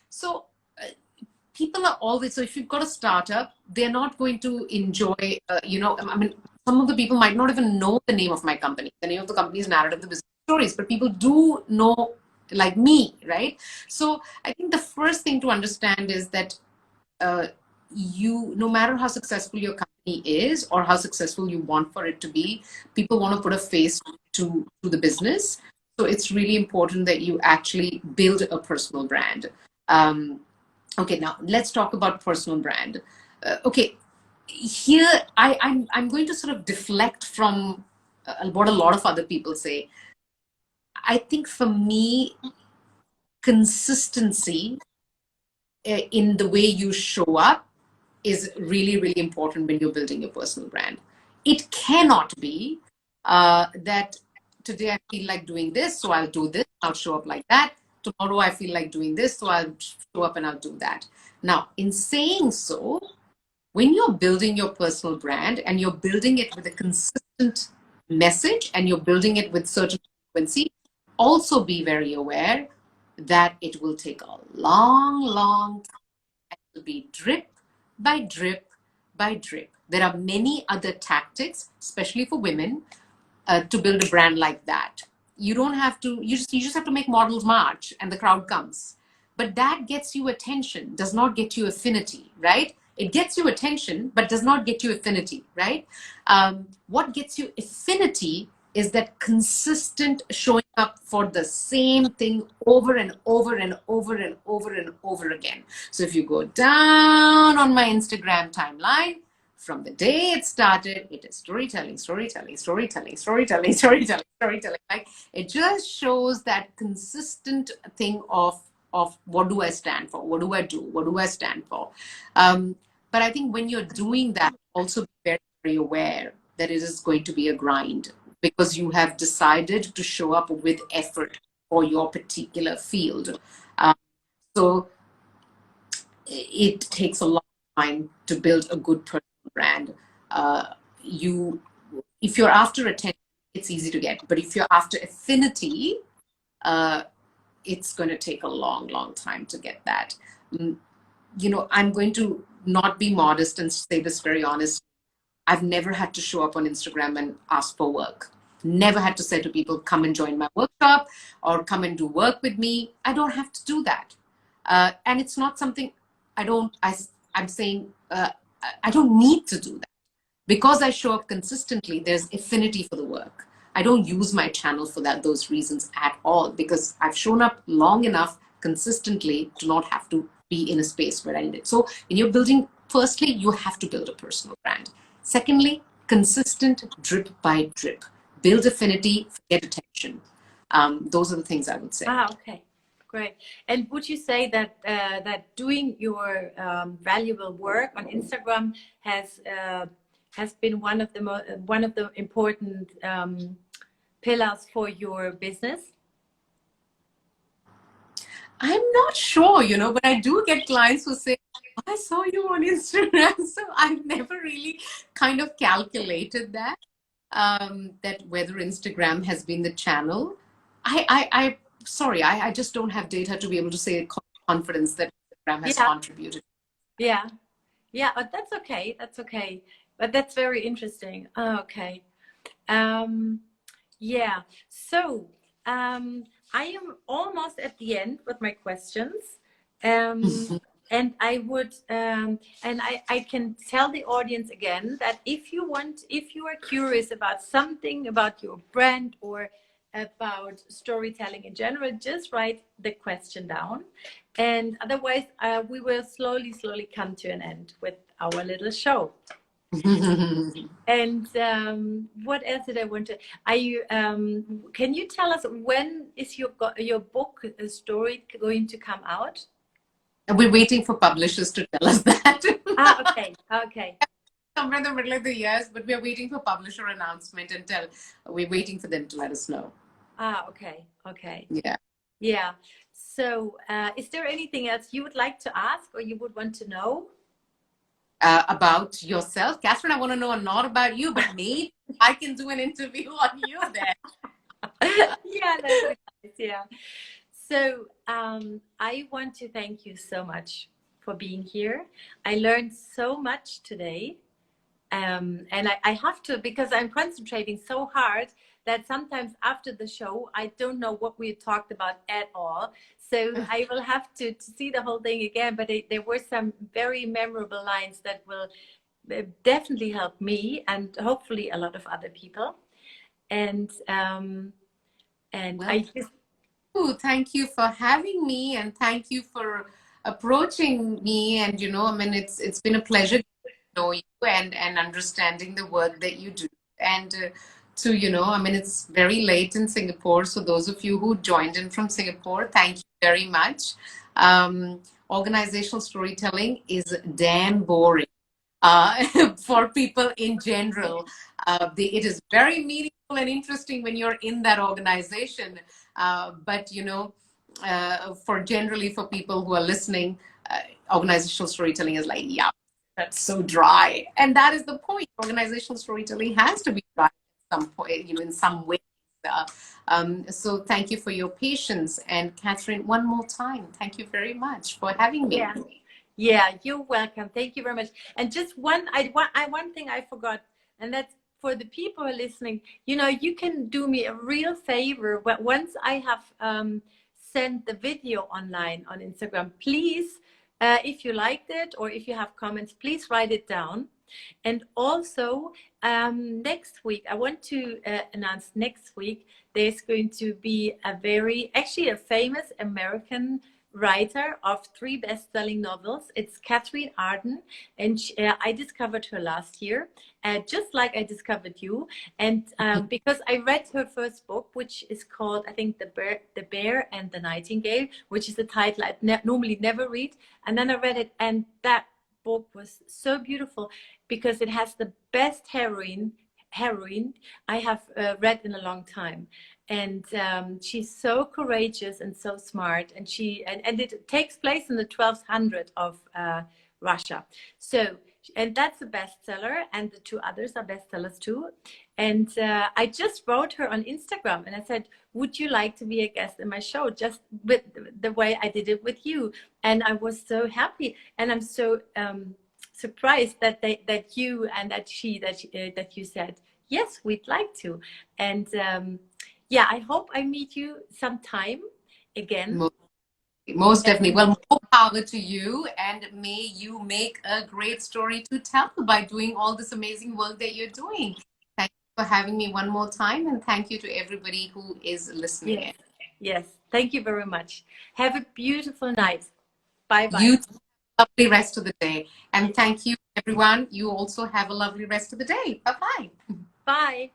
So people are always, so if you've got a startup, they're not going to enjoy, some of the people might not even know the name of my company, the name of the company's narrative, the business stories, but people do know, like me, right? So I think the first thing to understand is that no matter how successful your company is or how successful you want for it to be, people want to put a face to the business. So it's really important that you actually build a personal brand. Okay, now let's talk about personal brand. Okay, here I'm going to sort of deflect from what a lot of other people say. I think for me, consistency in the way you show up is really, really important when you're building your personal brand. It cannot be that today I feel like doing this, so I'll do this, I'll show up like that. Tomorrow I feel like doing this, so I'll show up and I'll do that. Now, in saying so, when you're building your personal brand and you're building it with a consistent message and you're building it with certain frequency, also be very aware that it will take a long, long time. It will be drip by drip by drip. There are many other tactics, especially for women, to build a brand like that. You don't have to, you just have to make models march and the crowd comes. But that gets you attention, does not get you affinity, right? It gets you attention, but does not get you affinity, right? What gets you affinity is that consistent showing up for the same thing over and over and over and over and over again. So if you go down on my Instagram timeline, from the day it started, it is storytelling, storytelling, storytelling, storytelling, storytelling, storytelling. Like, it just shows that consistent thing of what do I stand for? What do I do? What do I stand for? But I think when you're doing that, also be very, very aware that it is going to be a grind, because you have decided to show up with effort for your particular field. So it takes a long time to build a good personal brand, if you're after attention, it's easy to get. But if you're after affinity, it's going to take a long, long time to get that. I'm going to not be modest and say this very honest. I've never had to show up on Instagram and ask for work. Never had to say to people, come and join my workshop or come and do work with me. I don't have to do that. And it's not something I'm saying I don't need to do that. Because I show up consistently, there's affinity for the work. I don't use my channel for those reasons at all, because I've shown up long enough consistently to not have to be in a space where I need it. So when you're building, firstly, you have to build a personal brand. Secondly, consistent drip by drip. Build affinity, get attention. Those are the things I would say. Okay. Great. And would you say that that doing your valuable work on Instagram has been one of the important pillars for your business? I'm not sure, but I do get clients who say, I saw you on Instagram. So I've never really kind of calculated that, that whether Instagram has been the channel. Sorry, I just don't have data to be able to say confidence that Instagram has contributed. Yeah. Yeah, but that's okay. That's okay. But that's very interesting. Okay. Yeah. So I am almost at the end with my questions. And I would, and I can tell the audience again that if you are curious about something about your brand or about storytelling in general, just write the question down. And otherwise, we will slowly come to an end with our little show. And what else did I want to? Can you tell us when is your book story going to come out? We're waiting for publishers to tell us that. Okay. Somewhere in the middle of the year, but we're waiting for publisher announcement until we're waiting for them to let us know. Okay. Yeah. So, is there anything else you would like to ask or you would want to know? About yourself, Kathryn? I want to know a lot about you, but maybe I can do an interview on you then. Yeah, that's nice. Yeah. So I want to thank you so much for being here. I learned so much today. And I have to, because I'm concentrating so hard that sometimes after the show, I don't know what we talked about at all. So I will have to see the whole thing again. But there were some very memorable lines that will definitely help me and hopefully a lot of other people. And I just... Thank you for having me, and thank you for approaching me. And it's been a pleasure to know you and understanding the work that you do. And it's very late in Singapore, so those of you who joined in from Singapore, thank you very much. Organizational storytelling is damn boring for people in general. It is very meaningful and interesting when you're in that organization. But for people who are listening, organizational storytelling is like, yeah, that's so dry. And that is the point. Organizational storytelling has to be dry at some point, in some way. So thank you for your patience. And Kathryn, one more time, thank you very much for having me. Yeah, you're welcome. Thank you very much. And just one thing I forgot, and that's for the people who are listening, you can do me a real favor. But once I have sent the video online on Instagram, please, if you liked it or if you have comments, please write it down. And also next week, I want to announce next week, there's going to be a famous American writer of 3 best-selling novels. It's Kathryn Arden, and I discovered her last year, just like I discovered you. And because I read her first book, which is called, I think, The Bear and the Nightingale, which is a title I normally never read. And then I read it, and that book was so beautiful because it has the best heroine I have read in a long time. And she's so courageous and so smart, and it takes place in the 1200s of Russia. So and that's a bestseller, and the two others are bestsellers too. And I just wrote her on Instagram and I said, would you like to be a guest in my show, just with the way I did it with you? And I was so happy, and I'm so surprised that that you and that you said yes, we'd like to. And yeah, I hope I meet you sometime again. Most definitely. Well, more power to you, and may you make a great story to tell by doing all this amazing work that you're doing. Thank you for having me one more time, and thank you to everybody who is listening in. Yes, yes. Thank you very much. Have a beautiful night. Bye bye. You have a lovely rest of the day. And thank you, everyone. You also have a lovely rest of the day. Bye-bye. Bye.